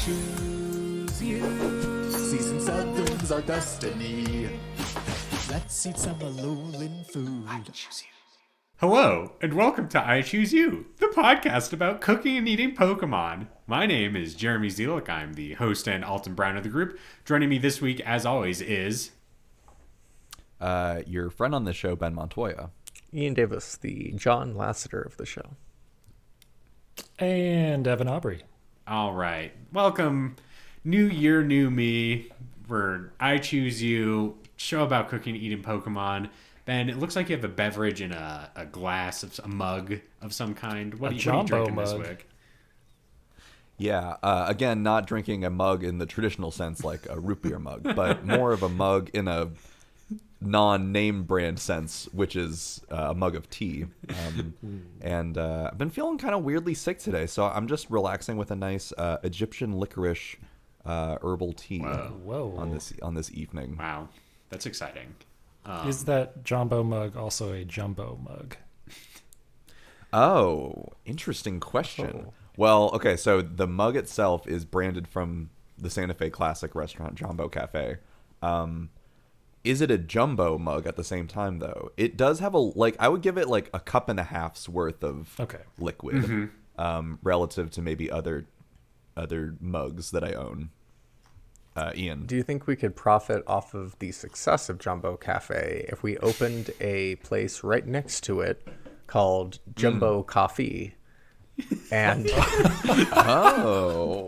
choose you. Season 7's our destiny. Let's eat some Alolan food. I choose you. Hello, and welcome to I Choose You, the podcast about cooking and eating Pokemon. My name is Jeremy Zielick. I'm the host and Alton Brown of the group. Joining me this week, as always, is... your friend on the show, Ben Montoya. Ian Davis, the John Lasseter of the show. And Evan Aubrey. All right. Welcome. New year, new me. We're I Choose You, show about cooking and eating Pokemon. Ben, it looks like you have a beverage in a glass, of a mug of some kind. What are you drinking this week? Yeah, again, not drinking a mug in the traditional sense like a root beer mug, but more of a mug in a non-name brand sense, which is a mug of tea. And I've been feeling kind of weirdly sick today, so I'm just relaxing with a nice Egyptian licorice herbal tea. Whoa. on this evening. Wow, that's exciting. Is that Jumbo mug also a jumbo mug? Oh, interesting question. Well, okay, so the mug itself is branded from the Santa Fe classic restaurant, Jumbo Cafe. Is it a jumbo mug at the same time, though? It does have I would give it like a cup and a half's worth of liquid, relative to maybe other mugs that I own. Ian, Do you think we could profit off of the success of Jumbo Cafe if we opened a place right next to it called Jumbo Coffee? And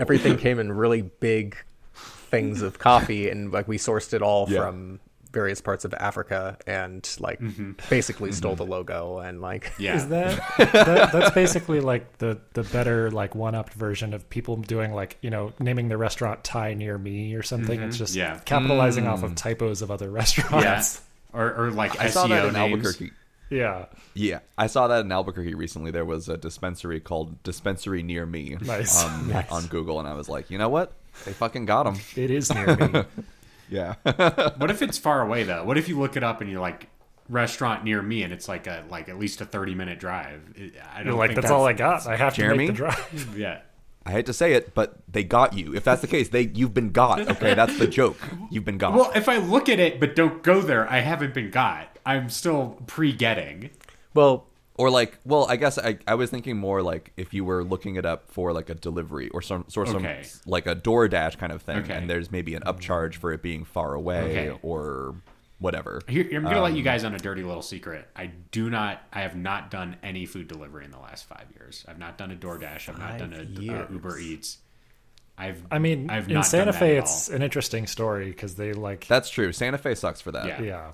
everything came in really big things of coffee, and like we sourced it all from various parts of Africa, and basically stole the logo, and Is that's basically like the better one-upped version of people doing naming their restaurant Thai near me or something. It's just capitalizing off of typos of other restaurants. Or like SEO I saw that in names. Albuquerque. Yeah, I saw that in Albuquerque recently. There was a dispensary called Dispensary Near Me on Google, and I was like, you know what? They fucking got them. it is near me. Yeah. What if it's far away though? What if you look it up and you're like restaurant near me, and it's like at least a 30-minute drive? I don't think that's all I got. I have to make the drive. Yeah. I hate to say it, but they got you. If that's the case, you've been got. Okay, that's the joke. You've been got. Well, if I look at it but don't go there, I haven't been got. I'm still pre-getting. Or I guess I was thinking more like if you were looking it up for like a delivery or some like a DoorDash kind of thing, and there's maybe an upcharge for it being far away or whatever. Here, I'm gonna let you guys on a dirty little secret. I have not done any food delivery in the last 5 years. I've not done a DoorDash. I've not done a Uber Eats. I've in Santa Fe, it's an interesting story because they That's true. Santa Fe sucks for that. Yeah.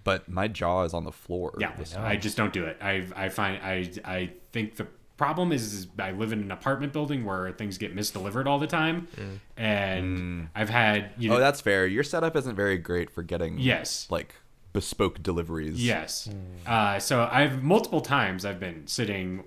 But my jaw is on the floor. Yeah, I just don't do it. I think the problem is I live in an apartment building where things get misdelivered all the time, and I've had that's fair. Your setup isn't very great for getting bespoke deliveries. Yes. So I've multiple times I've been sitting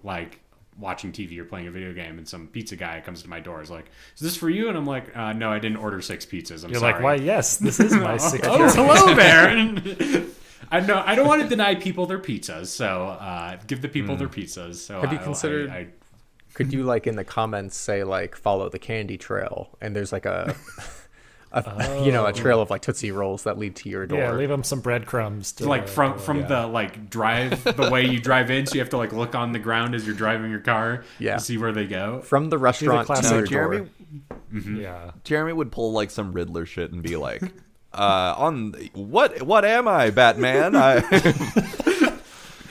watching TV or playing a video game, and some pizza guy comes to my door. Is like, "Is this for you?" And I'm like, "No, I didn't order 6 pizzas. You're sorry." like, "Why? Yes, this is my 6." Hello there. I know I don't want to deny people their pizzas, so give the people their pizzas. So have you considered? Could you in the comments say follow the candy trail, and there's a trail of Tootsie Rolls that lead to your door. Yeah, leave them some breadcrumbs. From the drive, the way you drive in, so you have to look on the ground as you're driving your car to see where they go. From the restaurant to your Jeremy, door. Yeah. Jeremy would pull some Riddler shit and be like, on what am I, Batman?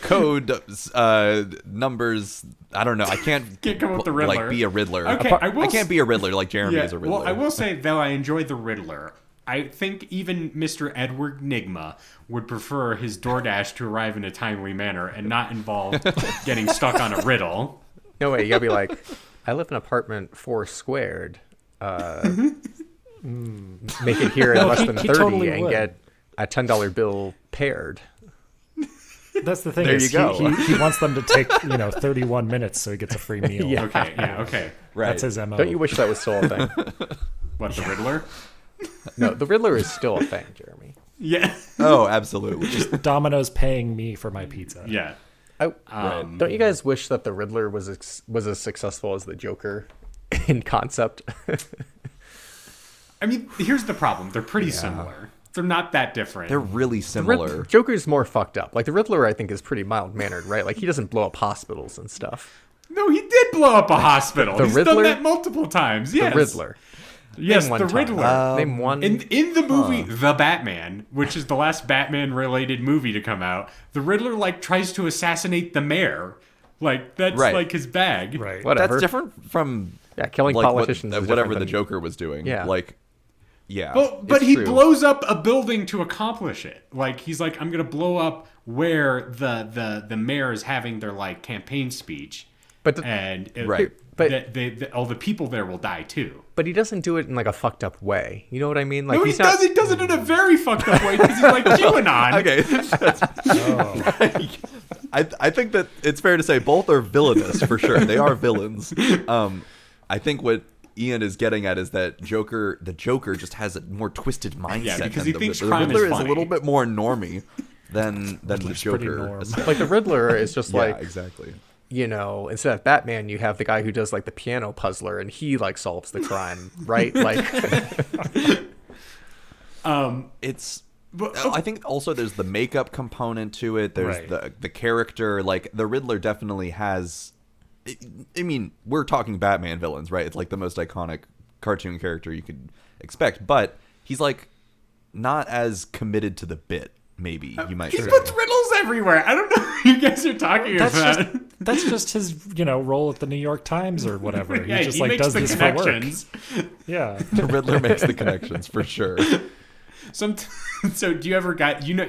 Code numbers. I don't know. I can't come up with the Riddler. Be a Riddler. Okay, I can't be a Riddler like Jeremy is a Riddler. Well, I will say though, I enjoy the Riddler. I think even Mr. Edward Nigma would prefer his DoorDash to arrive in a timely manner and not involve getting stuck on a riddle. No way. You gotta be like, I live in apartment 4 squared. Make it here in less than 30 totally and would. get a $10 bill paired. That's the thing. There you go. He wants them to take 31 minutes so he gets a free meal. Okay. Right. That's his MO. Don't you wish that was still a thing? What, the Riddler? No, the Riddler is still a thing, Jeremy. Yeah. Oh, absolutely. Just Domino's paying me for my pizza. Yeah. Don't you guys wish that the Riddler was as successful as the Joker in concept. I mean, here's the problem. They're pretty similar. They're not that different. They're really similar. Joker's more fucked up. Like the Riddler, I think, is pretty mild-mannered, right? Like he doesn't blow up hospitals and stuff. No, he did blow up a hospital. The He's Riddler? done that multiple times. Yes. The Riddler. Yes, Name one the time. Riddler. Name one. In the movie The Batman, which is the last Batman-related movie to come out, the Riddler like tries to assassinate the mayor. Like that's Right. like his bag. Right. Whatever. That's different from Killing like, politicians. is whatever different the than- Joker was doing. Yeah. Like, yeah. But it's he true. blows up a building to accomplish it. Like he's like, I'm gonna blow up where the mayor is having their like campaign speech, But Right. But all the people there will die too. but he doesn't do it in like a fucked up way. You know what I mean? Like No, he he's not. does. He does it in a very fucked up way because he's like QAnon. Okay. I think that it's fair to say both are villainous for sure. They are villains. I think what Ian is getting at is that the Joker just has a more twisted mindset. Yeah, because than he the thinks Riddler. crime The Riddler is is a funny. little bit more normie than the Riddler's pretty Joker. norm. Like the Riddler is just Yeah, like exactly. you know, instead of Batman, you have the guy who does like the piano puzzler, and he like solves the crime, right? Like, It's. I think also there's the makeup component to it. There's Right. the character. Like the Riddler definitely has. I mean, we're talking Batman villains, right? It's like the most iconic cartoon character you could expect, but he's like not as committed to the bit. Maybe you might He say. puts riddles everywhere. I don't know what you guys are talking about. That's just his, role at the New York Times or whatever. Yeah, he just he like makes does the this for work. connections. Yeah. The Riddler makes the connections for sure. So do you ever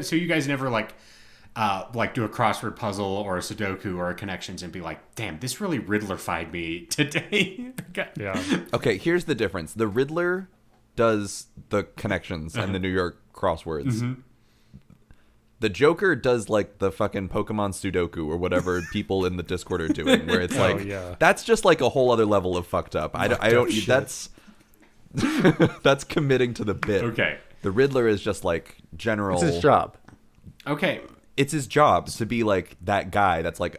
so you guys never like do a crossword puzzle or a Sudoku or a connections and be like, damn, this really Riddler-fied me today. Yeah. Okay, here's the difference. The Riddler does the connections and the New York crosswords. The Joker does like the fucking Pokemon Sudoku or whatever people in the Discord are doing, where it's like yeah. that's just like a whole other level of fucked up. I don't. shit. That's that's committing to the bit. Okay. The Riddler is just like general. it's his job. Okay. It's his job to be like that guy that's like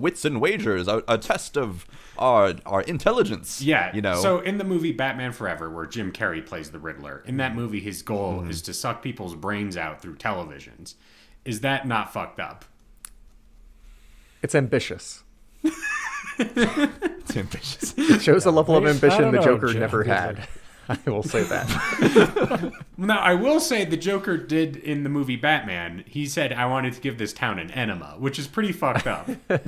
wits and wagers, a test of our intelligence. Yeah. you know. So in the movie Batman Forever, where Jim Carrey plays the Riddler, in that movie his goal is to suck people's brains out through televisions. Is that not fucked up? It's ambitious. it's ambitious. It shows a level of I ambition don't the know, Joker Jim. never had. I will say that. Now, I will say the Joker did in the movie Batman. He said, I wanted to give this town an enema, which is pretty fucked up. But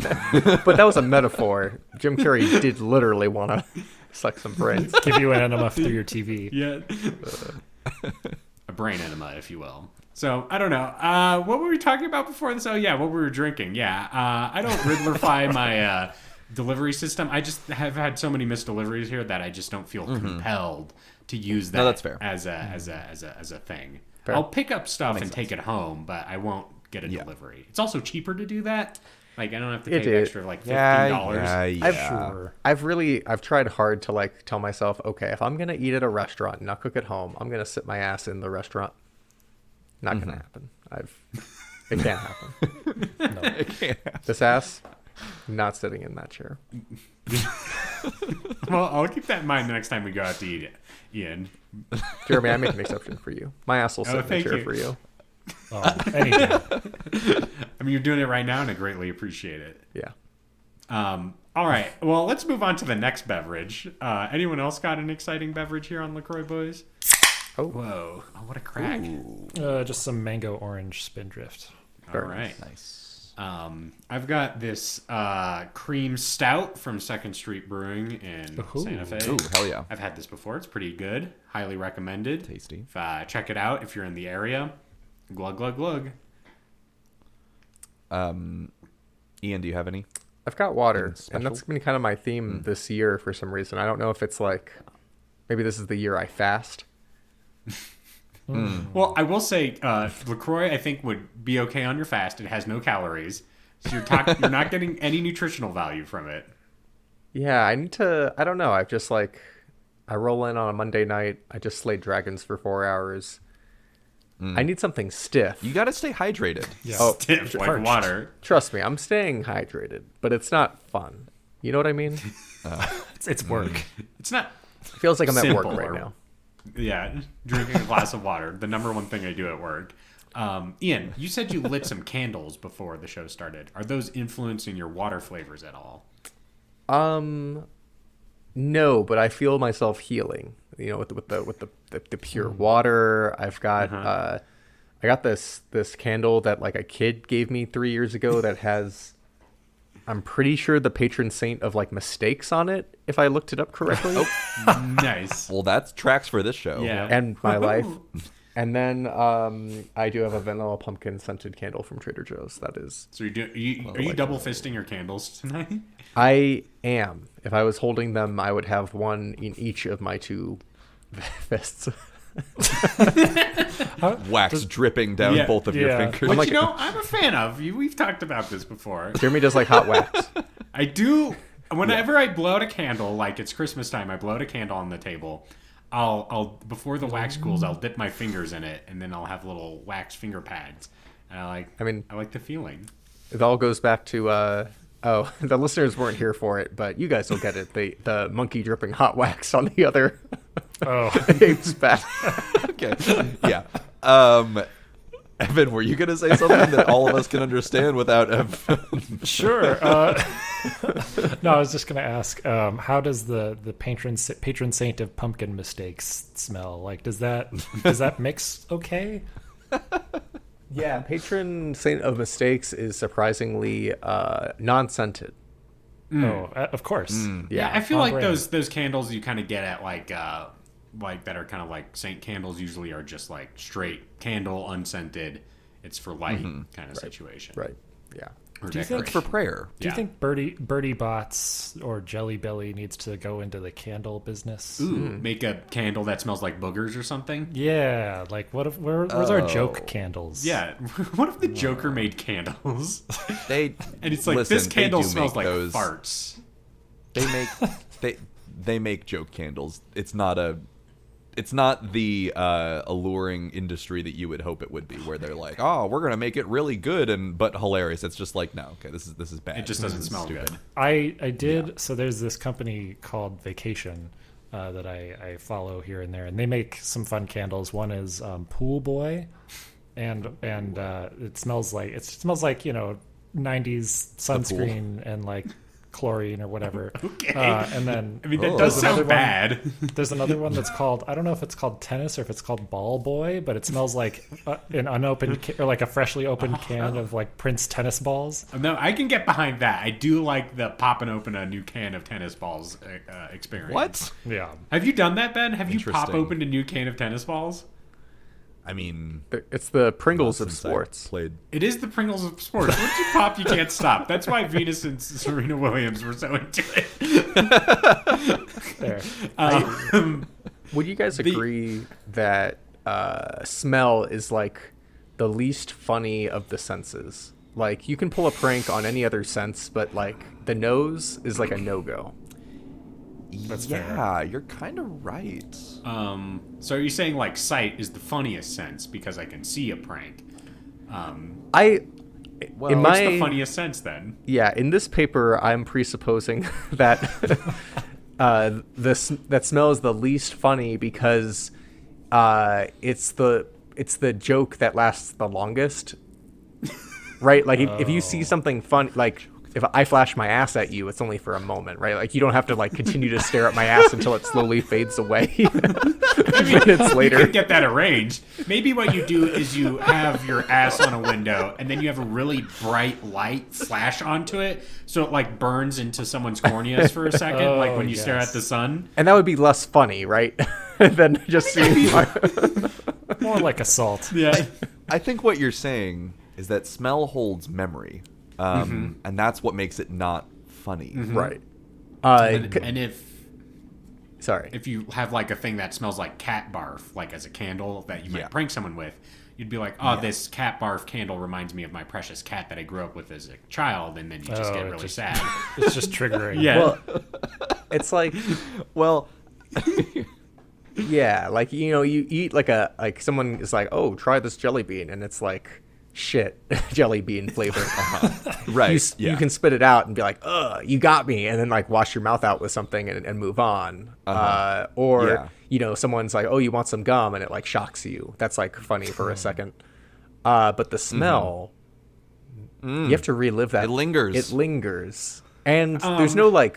that was a metaphor. Jim Carrey did literally want to suck some brains. Give you an enema through your TV. Yeah. A brain enema, if you will. So, I don't know. What were we talking about before this? Oh, yeah, what we were drinking. Yeah. I don't Riddlerify my delivery system. I just have had so many missed deliveries here that I just don't feel compelled to use that that's fair. as a thing. Fair. I'll pick up stuff and take it home, but I won't get a delivery. It's also cheaper to do that. Like, I don't have to It pay is. extra, like $15. Yeah. I've tried hard to like tell myself, okay, if I'm gonna eat at a restaurant and not cook at home, I'm gonna sit my ass in the restaurant. Not gonna happen. It can't happen. It can't happen. This ass, not sitting in that chair. Well, I'll keep that in mind the next time we go out to eat it, Ian. Jeremy, I make an exception for you. My ass will sit in the thank chair you. for you. Oh, any day. I mean, you're doing it right now, and I greatly appreciate it. Yeah. All right. Well, let's move on to the next beverage. Anyone else got an exciting beverage here on LaCroix Boys? Oh. Whoa. Oh, what a crack. Just some mango orange spindrift. All right. Nice. I've got this cream stout from Second Street Brewing in Santa Fe. Ooh, hell yeah. I've had this before. It's pretty good. Highly recommended. Tasty. Check it out if you're in the area. Glug, glug, glug. Ian, do you have any? I've got water, Special? and that's been kind of my theme this year for some reason. I don't know if it's like, maybe this is the year I fast. Well, I will say LaCroix, I think, would be okay on your fast. It has no calories. So you're not getting any nutritional value from it. Yeah, I need to, I don't know. I've just like, I roll in on a Monday night. I just slayed dragons for 4 hours. I need something stiff. You got to stay hydrated. Yeah. Oh, Stiff like water. Trust me, I'm staying hydrated, but it's not fun. You know what I mean? It's work. It's not. It feels like I'm at work Simple right or- now. Yeah, drinking a glass of water. The number one thing I do at work. Ian, you said you lit some candles before the show started. Are those influencing your water flavors at all? No, but I feel myself healing. You know, with the pure water. I've got I got this candle that like a kid gave me 3 years ago that has, I'm pretty sure, the patron saint of like mistakes on it, if I looked it up correctly. Nice. Well, that's tracks for this show. Yeah. And my life. And then I do have a vanilla pumpkin scented candle from Trader Joe's. That is. So are you double fisting your candles tonight? I am. If I was holding them, I would have one in each of my two fists. Wax dripping down Yeah. both of your Yeah. fingers. Which, I'm a fan of. We've talked about this before. Jeremy does like hot wax. I do. Whenever I blow out a candle, like it's Christmas time, I blow out a candle on the table. I'll before the wax cools, I'll dip my fingers in it, and then I'll have little wax finger pads. And I like the feeling. It all goes back to the listeners weren't here for it, but you guys will get it. The monkey dripping hot wax on the other ape's back. Okay. Yeah. Evan, were you going to say something that all of us can understand without... Sure. No, I was just going to ask, how does the patron saint of pumpkin mistakes smell? Like, does that mix okay? Yeah, patron saint of mistakes is surprisingly non-scented. Oh, of course. Yeah, I feel on like brand. those candles you kind of get at like that are kind of like saint candles usually are just like straight candle, unscented. It's for light kind of situation. Right. Yeah. Or Do you think decoration. for prayer. Do you think Birdie Bots or Jelly Belly needs to go into the candle business? Ooh, make a candle that smells like boogers or something? Yeah, like where's our joke candles? Yeah. What if the Joker made candles? They And it's like, listen, this candle they do smells make like those- farts. They make joke candles. It's not the alluring industry that you would hope it would be, where they're like, oh, we're gonna make it really good but hilarious. It's just like, no, okay, this is bad. It just doesn't smell stupid. good. I did. So there's this company called Vacation that I follow here and there, and they make some fun candles. One is Pool Boy, and it smells like 90s sunscreen and like chlorine or whatever. Okay. And then I mean, that does there's another sound one- bad. There's another one that's called, I don't know if it's called Tennis or if it's called Ball Boy, but it smells like an unopened or like a freshly opened can of like Prince tennis balls. No, I can get behind that. I do like the popping open a new can of tennis balls experience. What? Yeah. Have you done that, Ben? Have you pop Interesting. opened a new can of tennis balls? I mean, It's the Pringles not of since I sports. played. It is the Pringles of sports. Once you pop, you can't stop. That's why Venus and Serena Williams were so into it. There. Would you guys agree that smell is like the least funny of the senses? Like, you can pull a prank on any other sense, but like the nose is like a no-go. That's Yeah, you're kind of right. So are you saying like sight is the funniest sense because I can see a prank? I Well, in What's my the funniest sense then? yeah, in this paper, I'm presupposing that that smell is the least funny because it's the joke that lasts the longest, right? Like if you see something fun, like if I flash my ass at you, it's only for a moment, right? Like you don't have to like continue to stare at my ass until it slowly fades away. Minutes later. You could get that arranged. Maybe what you do is you have your ass on a window and then you have a really bright light flash onto it so it like burns into someone's corneas for a second, like when you stare yes. at the sun. And that would be less funny, right? Than just seeing More like assault. Yeah. I think what you're saying is that smell holds memory, and that's what makes it not funny. right. And if you have like a thing that smells like cat barf, like as a candle that you might Yeah. prank someone with, you'd be like, oh, this cat barf candle reminds me of my precious cat that I grew up with as a child, and then you just get really sad. It's just triggering. Yeah. Well, it's like, Well, yeah, like, you know, you eat like someone is like, oh, try this jelly bean, and it's like shit, jelly bean flavor. Right. You can spit it out and be like, ugh, you got me, and then like wash your mouth out with something and move on. Or someone's like, oh, you want some gum, and it like shocks you. That's like funny for a second. But the smell, you have to relive that. It lingers. It lingers. And there's no like,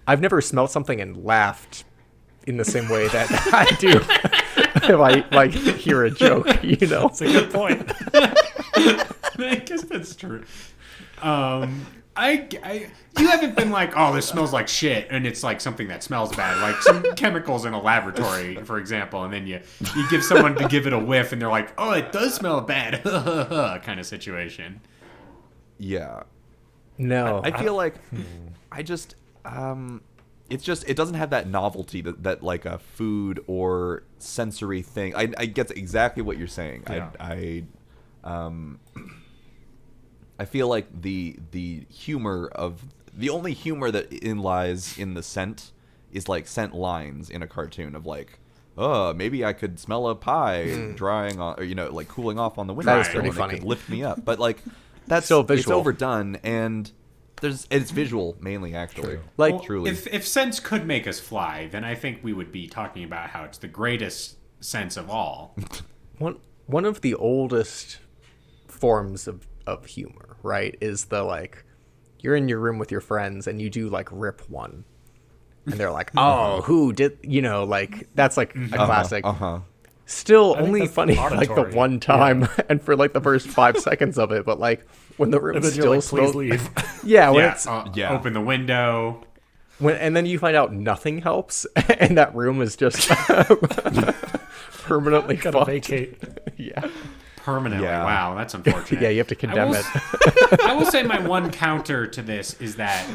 I've never smelled something and laughed in the same way that I do if I like hear a joke, That's a good point. I guess that's true. You haven't been like, oh, this smells like shit, and it's like something that smells bad, like some chemicals in a laboratory, for example, and then you give someone to give it a whiff, and they're like, oh, it does smell bad, kind of situation. Yeah. No. I feel like it doesn't have that novelty that like a food or sensory thing. I get exactly what you're saying. Yeah. I feel like the only humor that lies in the scent is like scent lines in a cartoon of like, oh, maybe I could smell a pie drying on, or like cooling off on the windowsill. That is pretty funny. It could lift me up, but like that's still visual. It's overdone, and it's visual mainly, actually. True. Like, well, truly, if scents could make us fly, then I think we would be talking about how it's the greatest sense of all. One of the oldest forms of humor, right, is the like, you're in your room with your friends and you do like rip one, and they're like, oh, who did, like that's like a classic. Still only funny like the one time and for like the first 5 seconds of it, but like when the room still like, smells, please leave. Open the window. And then you find out nothing helps, and that room is just permanently Gotta fucked. vacate. Yeah. Permanently. Yeah. Wow, that's unfortunate. Yeah, you have to condemn it. I will say my one counter to this is that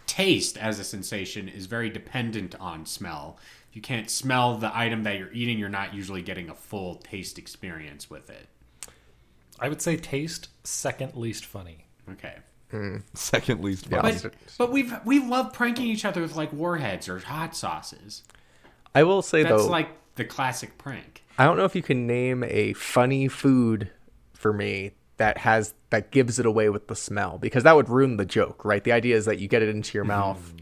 taste as a sensation is very dependent on smell. If you can't smell the item that you're eating, you're not usually getting a full taste experience with it. I would say taste second least funny. Okay. second least funny. But we love pranking each other with like warheads or hot sauces. I will say That's though, like the classic prank. I don't know if you can name a funny food for me that gives it away with the smell, because that would ruin the joke, right? The idea is that you get it into your mouth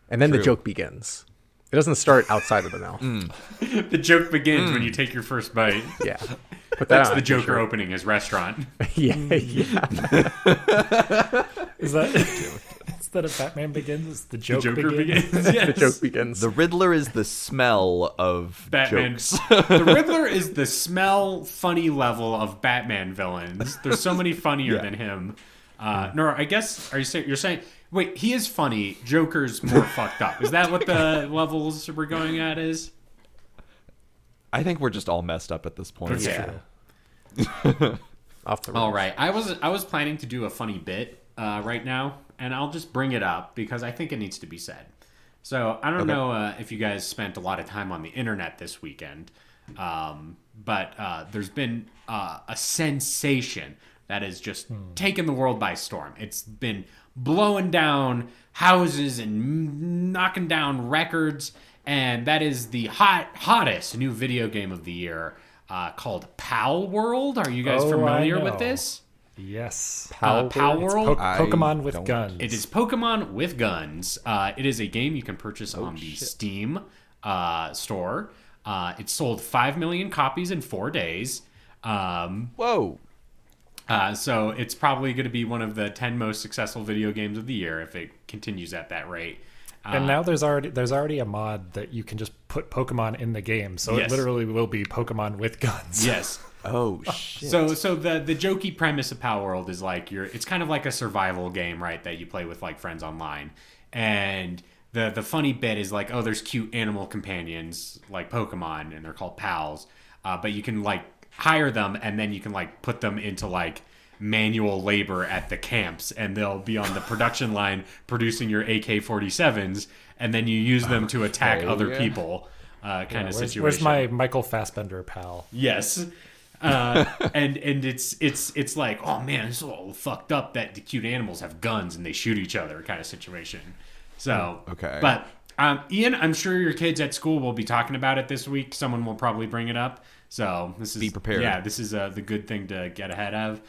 and then the joke begins. It doesn't start outside of the mouth. The joke begins when you take your first bite. Yeah. Put that That's on the a Joker t-shirt. opening his restaurant. Yeah. Is that instead of Batman Begins, it's the joke Joker begins? begins. Yes. The joke begins. The Riddler is the smell of Batman. jokes. The Riddler is the smell funny level of Batman villains. There's so many funnier than him. Nora, I guess you're saying wait, he is funny. Joker's more fucked up. Is that what the levels we're going at is? I think we're just all messed up at this point. Yeah. Off the All rails. right. I was planning to do a funny bit right now, and I'll just bring it up because I think it needs to be said. So I don't know if you guys spent a lot of time on the internet this weekend, but there's been a sensation that has just taken the world by storm. It's been blowing down houses and knocking down records, and that is the hottest new video game of the year called Pal World. Are you guys familiar with this? Yes. Pal World? Pokemon with guns. It is Pokemon with guns. It is a game you can purchase on the Steam store. It sold 5 million copies in 4 days. Whoa. So it's probably going to be one of the 10 most successful video games of the year if it continues at that rate. And now there's already a mod that you can just put Pokemon in the game, so Yes. it literally will be Pokemon with guns. Yes. Oh shit. So the jokey premise of Pal World is like it's kind of like a survival game, right? That you play with like friends online, and the funny bit is like, oh, there's cute animal companions like Pokemon, and they're called pals, but you can like hire them, and then you can like put them into like manual labor at the camps, and they'll be on the production line producing your AK-47s, and then you use them to attack other people. Kind of situation. Where's my Michael Fassbender pal? Yes. And it's like, oh man, it's all fucked up that the cute animals have guns and they shoot each other kind of situation. So Okay. But Ian, I'm sure your kids at school will be talking about it this week. Someone will probably bring it up. So this is Be prepared. Yeah, this is the good thing to get ahead of.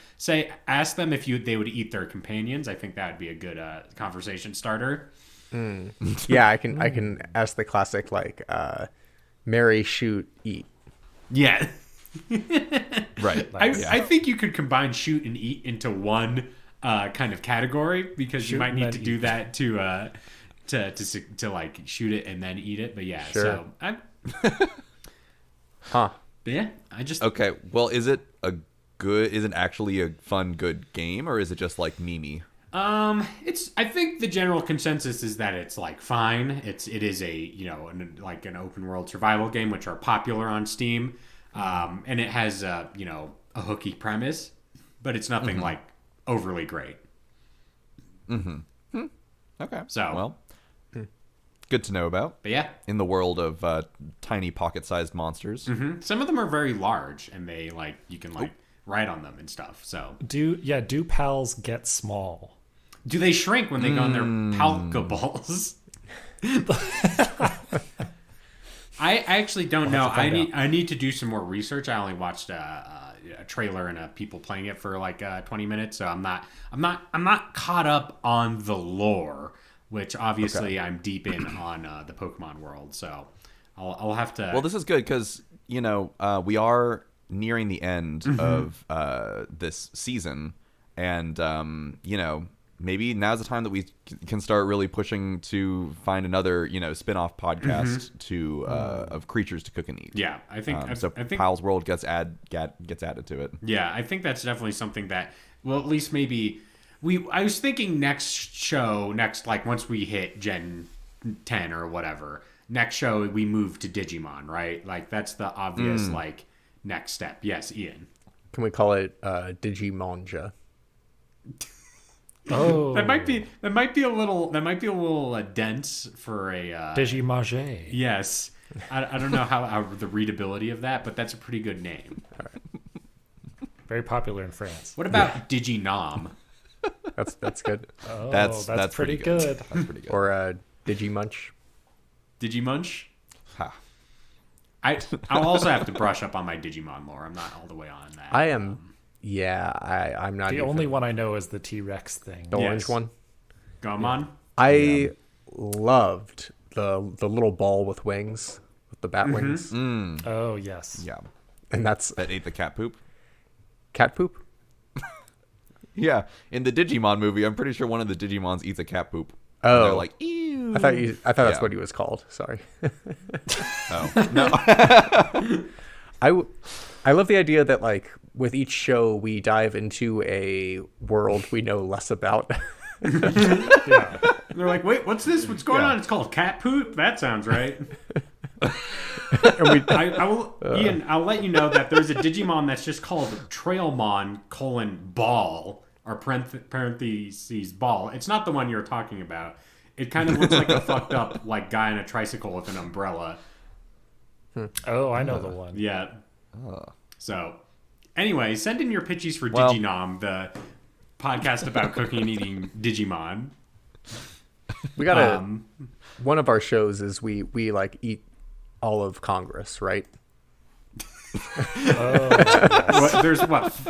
Ask them if they would eat their companions. I think that would be a good conversation starter. Yeah, I can ask the classic like marry, shoot, eat. Yeah. Right. I think you could combine shoot and eat into one kind of category, because Shoot you might and need then to do eat. that to like shoot it and then eat it. But yeah, Sure. so Huh. but yeah, I just Okay. Well, is it actually a fun, good game, or is it just like memey? I think the general consensus is that it's like fine. It is a like an open world survival game, which are popular on Steam, and it has a hooky premise, but it's nothing like overly great. Okay. So well, good to know about. but yeah, In the world of tiny pocket-sized monsters. some of them are very large, and they you can ride on them and stuff. So Do pals get small? do they shrink when they go on their palkables? I actually don't know. I need to do some more research. I only watched a trailer and people playing it for 20 minutes, so I'm not caught up on the lore, which obviously I'm deep in on the Pokemon world. So I'll have to. Well, this is good because we are nearing the end of this season, and maybe now's the time that we can start really pushing to find another spin-off podcast of creatures to cook and eat. Yeah, I think I think Pal's World gets added to it. Yeah, I think that's definitely something that, well, at least maybe I was thinking next once we hit Gen 10 or whatever, next show we move to Digimon, right? Like that's the obvious next step. Yes, Ian. Can we call it Digimanja? Oh, That might be a little dense for a Digimanger. yes. I don't know how the readability of that, but that's a pretty good name. Very popular in France. What about Diginom? That's good. Oh, That's pretty good. That's pretty good. Or Digimunch. Digimunch? Ha. I'll also have to brush up on my Digimon lore. I'm not all the way on that. I am. Yeah, I'm not. The even, only one I know is the T-Rex thing. the orange Yes. one. Gomon? I loved the little ball with wings, with the bat wings, Oh, yes. Yeah. and that's That ate the cat poop. cat poop. Yeah. In the Digimon movie, I'm pretty sure one of the Digimons eats a cat poop. And Oh. they're like, ew. I thought that's Yeah. what he was called. Sorry. Oh. No. I love the idea that with each show we dive into a world we know less about. Yeah. They're like, wait, what's this? What's going Yeah. on? It's called cat poop? That sounds right. And we, I will, Ian, I'll let you know that there's a Digimon that's just called Trailmon : ball, or parentheses ball. It's not the one you're talking about. It kind of looks like a fucked up guy on a tricycle with an umbrella. Oh, I know the one. Yeah. So, anyway, send in your pitches for Well- Diginom, the podcast about cooking and eating Digimon. we gotta. One of our shows is we eat all of Congress, right?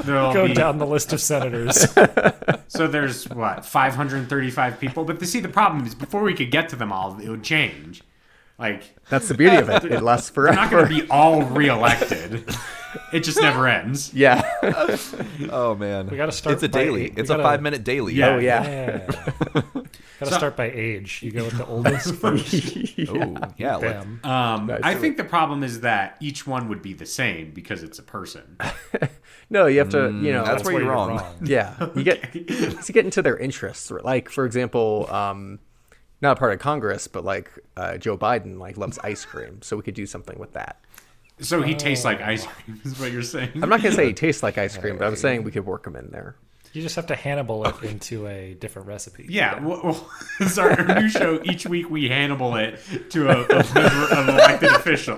There'll Go be, down the list of senators. So there's 535 people. But see, the problem is before we could get to them all, it would change. That's the beauty of it. It lasts They're not going forever. to be all reelected. It just never ends. Yeah. Oh, man. We gotta start It's a by daily. eight. We It's a gotta- 5-minute daily. Yeah. Oh yeah. Yeah. Gotta start by age. You go with the oldest first. Oh, yeah. Like, Bam. I think the problem is that each one would be the same because it's a person. No, you have to. that's where you're wrong. Yeah, you get into their interests. Like for example, not part of Congress, but Joe Biden loves ice cream, so we could do something with that. So he tastes like ice cream, is what you're saying. I'm not gonna say he tastes like ice cream, but I'm saying we could work him in there. You just have to Hannibal it into a different recipe. Yeah, well, it's our new show. Each week we Hannibal it to a member of an elected official.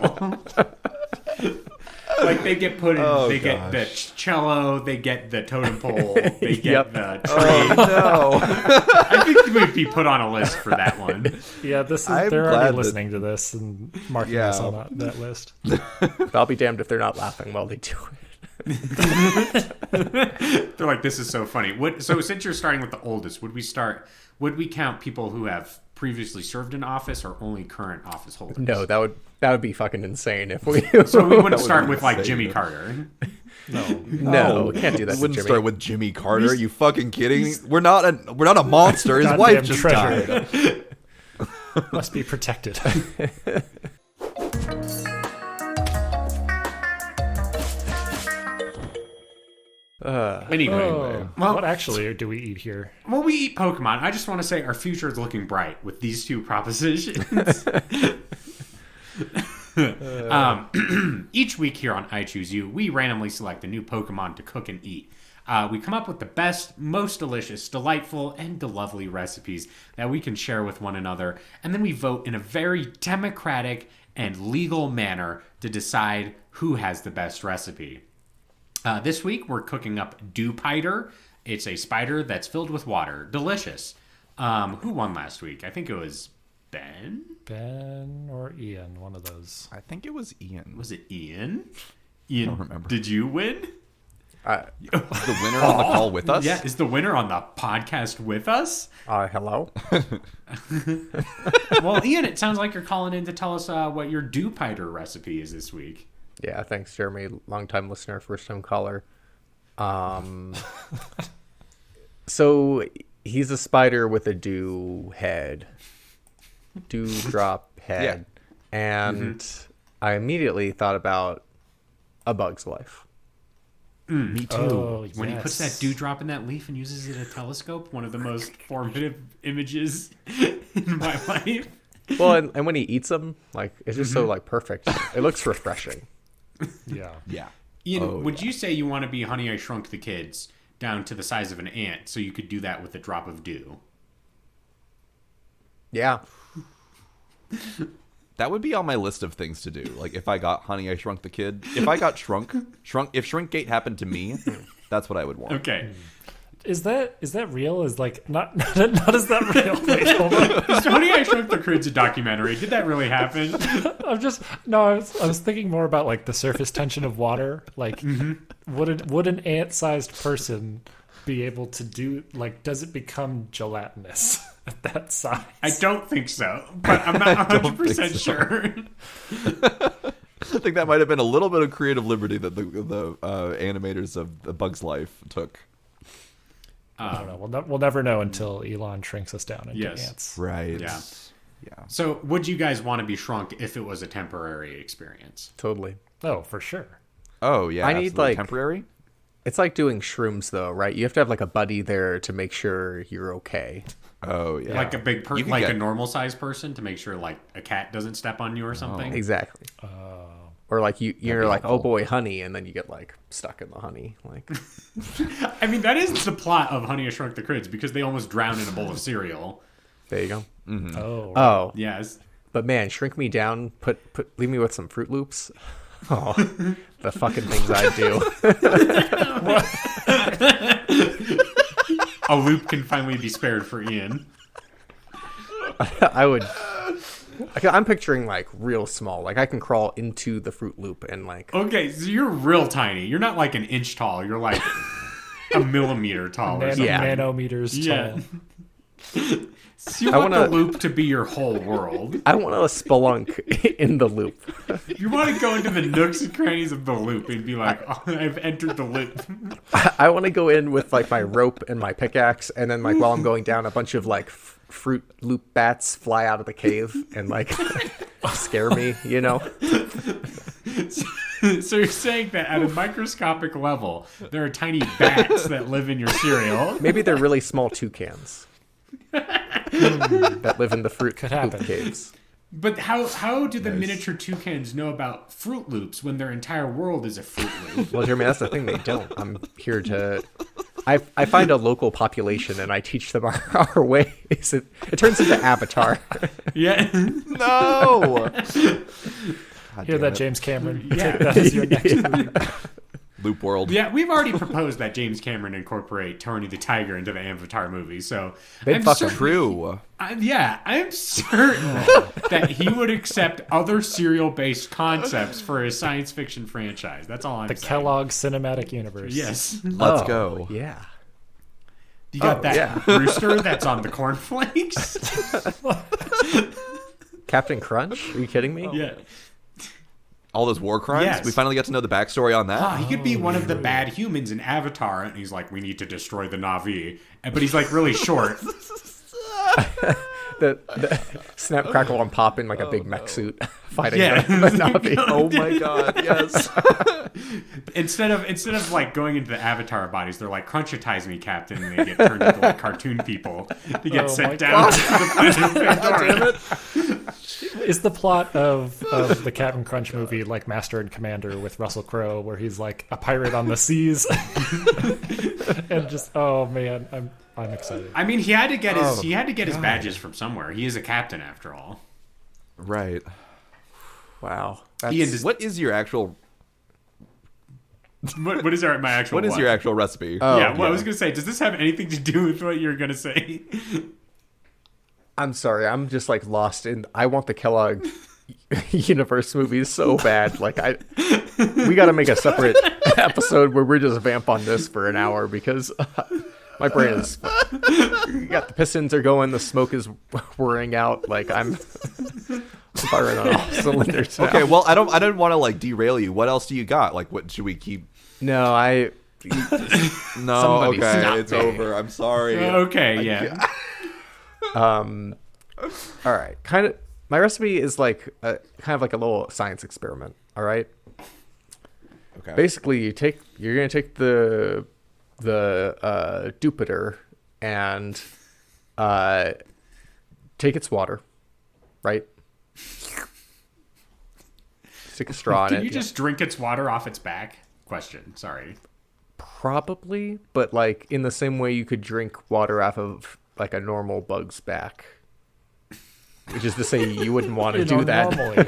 Like they get put in, they get the cello, they get the totem pole, they get the tree. No. I think we'd be put on a list for that one. Yeah, this is I'm they're glad already that- listening to this and marking us on that list. I'll be damned if they're not laughing while they do it. They're like, this is so funny. So since you're starting with the oldest, would we count people who have previously served in office or only current office holders? No, that would be fucking insane if we. So we wouldn't start be with like insane. Jimmy Carter. No, we can't do that. We to wouldn't Jimmy. start with Jimmy Carter. You fucking kidding me? We're not a monster. His Goddamn wife just treasure. died. Must be protected. Anyway, What actually do we eat here? well, we eat Pokemon. I just want to say our future is looking bright with these two propositions. Each week here on I Choose You, we randomly select a new Pokemon to cook and eat. We come up with the best, most delicious, delightful, and lovely recipes that we can share with one another, and then we vote in a very democratic and legal manner to decide who has the best recipe. This week, we're cooking up Dewpider. It's a spider that's filled with water. Delicious. Who won last week? I think it was Ben? Ben or Ian, one of those. I think it was Ian. Was it Ian? Ian, don't remember. did you win? Is the winner on the call with us? Yeah, is the winner on the podcast with us? Hello. Well, Ian, it sounds like you're calling in to tell us what your Dewpider recipe is this week. Yeah, thanks, Jeremy. Long-time listener, first-time caller. So he's a spider with a dew head, dewdrop head, and I immediately thought about A Bug's Life. Me too. Oh, When he puts that yes. dewdrop in that leaf and uses it as a telescope, one of the most formative images in my life. Well, and when he eats them, like it's just so like perfect. It looks refreshing. Yeah. Yeah. Ian, would you say you want to be Honey, I Shrunk the Kids down to the size of an ant so you could do that with a drop of dew? Yeah. That would be on my list of things to do. Like if I got Honey, I Shrunk the Kid. If I got shrunk, if Shrinkgate happened to me, that's what I would want. Okay. Is that real? Is like not is that real? Wait, hold on. Is Honey, I Shrunk the Kids a documentary? Did that really happen? I was thinking more about like the surface tension of water. Like, would an ant-sized person be able to do like? Does it become gelatinous at that size? I don't think so, but I'm not 100% sure. I think that might have been a little bit of creative liberty that the animators of The Bug's Life took. I don't know. We'll never know until Elon shrinks us down into Yes. ants. Right. Yeah. Yeah. So, would you guys want to be shrunk if it was a temporary experience? Totally. Oh, for sure. Oh, yeah. I need, absolutely. like- temporary? It's like doing shrooms, though, right? You have to have like a buddy there to make sure you're okay. Oh, yeah. Like a big You can like get- a normal sized person to make sure like a cat doesn't step on you or something. Exactly. Or like you're be like, oh helpful. boy, honey, and then you get like stuck in the honey. Like, I mean, that is the plot of Honey, I Shrunk the Kids because they almost drown in a bowl of cereal. there you go. Oh, Oh, Yes. but man, shrink me down. Leave me with some Fruit Loops. Oh, the fucking things I do. A loop can finally be spared for Ian. I would. I'm picturing like real small. Like I can crawl into the Fruit Loop and like. Okay, so you're real tiny. You're not like an inch tall. You're like a millimeter tall or something. Yeah. nanometers tall. Yeah. So you I want wanna- the loop to be your whole world. I want to spelunk in the loop. You want to go into the nooks and crannies of the loop and be like, oh, I've entered the loop. I want to go in with like my rope and my pickaxe, and then like while I'm going down, a bunch of like Fruit Loop bats fly out of the cave and like scare me. You know. So you're saying that at a microscopic level, there are tiny bats that live in your cereal. Maybe they're really small toucans that live in the Fruit Could Loop happen. caves. But how do the miniature toucans know about Fruit Loops when their entire world is a Fruit Loop? Well, Jeremy, that's the thing. They don't. I'm here to. I find a local population and I teach them our ways. It turns into Avatar. Yeah. No! God Hear damn that, it. James Cameron? Yeah. Take that as your next movie. Loop World. Yeah, we've already proposed that James Cameron incorporate Tony the Tiger into the Avatar movie, so They'd I'm fuck him. certain- True. I'm certain that he would accept other serial-based concepts for his science fiction franchise. That's all I'm The saying. Kellogg Cinematic Universe. Yes. Let's Oh, go. Yeah. You got that yeah. rooster that's on the cornflakes? Captain Crunch? Are you kidding me? Yeah. All those war crimes. Yes. We finally get to know the backstory on that. He could be one of the bad humans in Avatar, and he's like, we need to destroy the Na'vi. But he's like really short. The snap, crackle, and pop in like a big mech suit fighting Yeah. the Na'vi. Oh my god, yes. Instead of like going into the Avatar bodies, they're like, crunchitize me, Captain, and they get turned into like cartoon people to get Oh my sent down to the planet of Pandora. Is the plot of the Captain Crunch movie like Master and Commander with Russell Crowe, where he's like a pirate on the seas, and just oh man, I'm excited. I mean, he had to get his badges from somewhere. He is a captain after all. Right. Wow. Ian, does, What is your actual what is my actual? What is your actual recipe? Yeah, well, I was gonna say, does this have anything to do with what you're gonna say? I'm sorry. I'm just like lost in. I want the Kellogg universe movies so bad. Like we got to make a separate episode where we just vamp on this for an hour because my brain is. You got the pistons are going. The smoke is whirring out. Like I'm firing on all cylinders now. Okay, well, I don't want to like derail you. What else do you got? Like, what should we keep? No, No, Somebody okay, stop it's me. over. I'm sorry. Okay, yeah. all right. Kind of. My recipe is like kind of like a little science experiment. All right. Okay. Basically, you're gonna take the Dewpider and take its water, right? Stick a straw in it. Can you just drink its water off its back? Question. Sorry. Probably, but like in the same way you could drink water off of like a normal bug's back. Which is to say you wouldn't want to do that. Normally.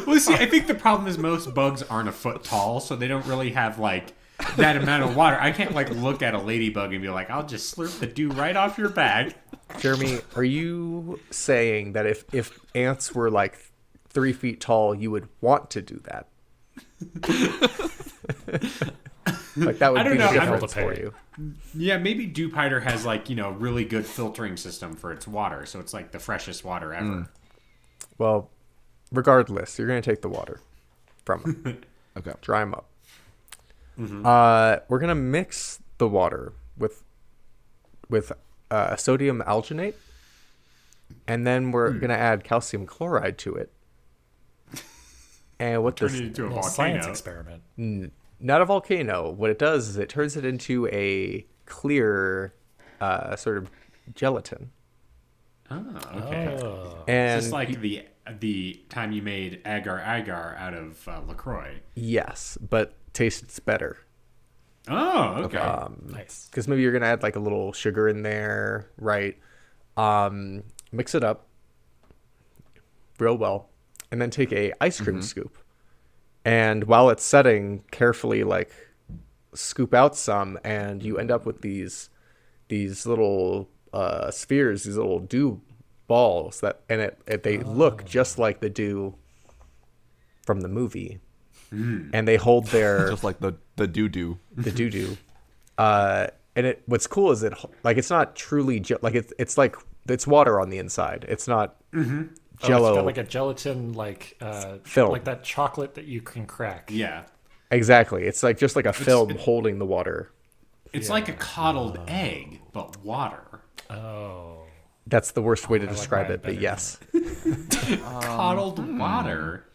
Well, see, I think the problem is most bugs aren't a foot tall, so they don't really have like that amount of water. I can't like look at a ladybug and be like, I'll just slurp the dew right off your back. Jeremy, are you saying that if ants were like 3 feet tall, you would want to do that? Like that would I don't be know. the I'm- difference for you. Yeah, maybe Dewpider has like, really good filtering system for its water, so it's like the freshest water ever. Well, regardless, you're going to take the water from them. Okay. Dry them up. We're going to mix the water with sodium alginate, and then we're going to add calcium chloride to it. And what Turn this it into a Well, science volcano. experiment. not a volcano. What it does is it turns it into a clear sort of gelatin. Oh, okay. And Just like the time you made agar-agar out of LaCroix. yes, but tastes better. Oh, okay. Nice. Because maybe you're gonna add like a little sugar in there, right? Mix it up real well, and then take a ice cream scoop, and while it's setting, carefully like scoop out some, and you end up with these little spheres, these little dew balls they look just like the dew from the movie, and they hold their Just like the doo-doo. the doo-doo. And what's cool is it's not truly it's like it's water on the inside. It's not Oh, jello. it's got like a gelatin Film. like that chocolate that you can crack. Yeah. Exactly. It's like just like a film holding the water. It's like a coddled egg, but water. Oh. That's the worst way to like describe mine it, but better. yes. Coddled water.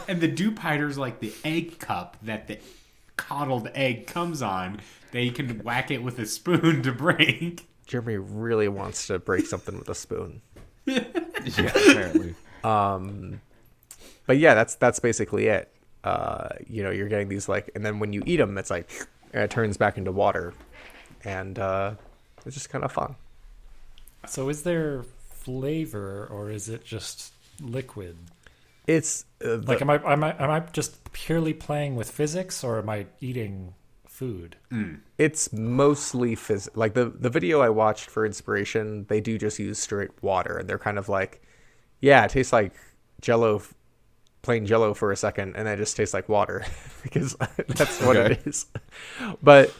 And the Dewpider's like the egg cup that the coddled egg comes on. They can whack it with a spoon to break. Jeremy really wants to break something with a spoon. Yeah, apparently. But yeah, that's basically it. You're getting these and then when you eat them, it's like it turns back into water, and it's just kind of fun. So is there flavor or is it just liquid? It's Like, am I just purely playing with physics, or am I eating food? it's mostly like the video I watched for inspiration, they do just use straight water, and they're kind of like, yeah, it tastes like Jello, plain Jello for a second, and then it just tastes like water because that's what it is. But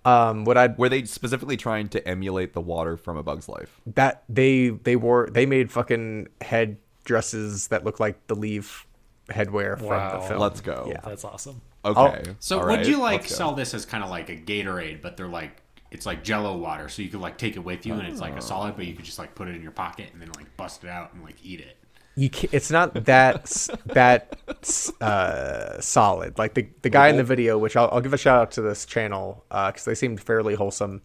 were they specifically trying to emulate the water from A Bug's Life? that they made fucking head dresses that look like the Leaf headwear from Wow. the film. Let's go. Yeah. That's awesome. Okay. So all would right, you like let's go. sell this as kind of like a Gatorade, but they're like it's like Jello water, so you could like take it with you and it's like a solid, but you could just like put it in your pocket and then like bust it out and like eat it. You can't, it's not that solid. Like the guy in the video, which I'll give a shout out to this channel because they seemed fairly wholesome.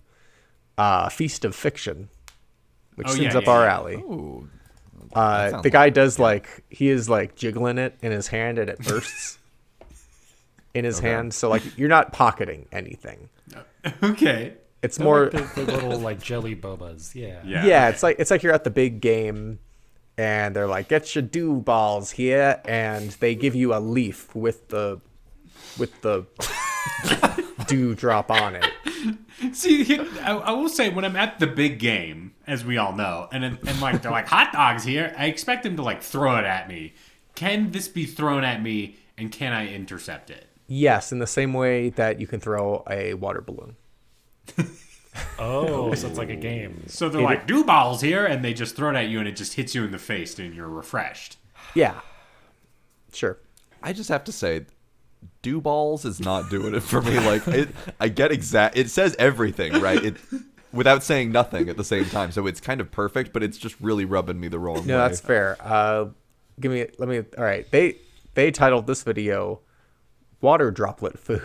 Feast of Fiction, which seems up our alley. Ooh. The guy does like he is like jiggling it in his hand and it bursts in his hand. So like you're not pocketing anything. Okay. It's I more like the little like jelly bobas. Yeah. Yeah. it's like you're at the big game and they're like, get your dew balls here, and they give you a leaf with the dew drop on it. See, I will say when I'm at the big game, as we all know, and like they're like hot dogs here, I expect them to like throw it at me. Can this be thrown at me, and can I intercept it? Yes, in the same way that you can throw a water balloon. Oh, so it's like a game. So they're like dew balls here, and they just throw it at you, and it just hits you in the face, and you're refreshed. Yeah. Sure. I just have to say, dew balls is not doing it for me. Like, I get it says everything, right? It without saying nothing at the same time. So it's kind of perfect, but it's just really rubbing me the wrong way. No, that's fair. All right. They titled this video Water Droplet Food.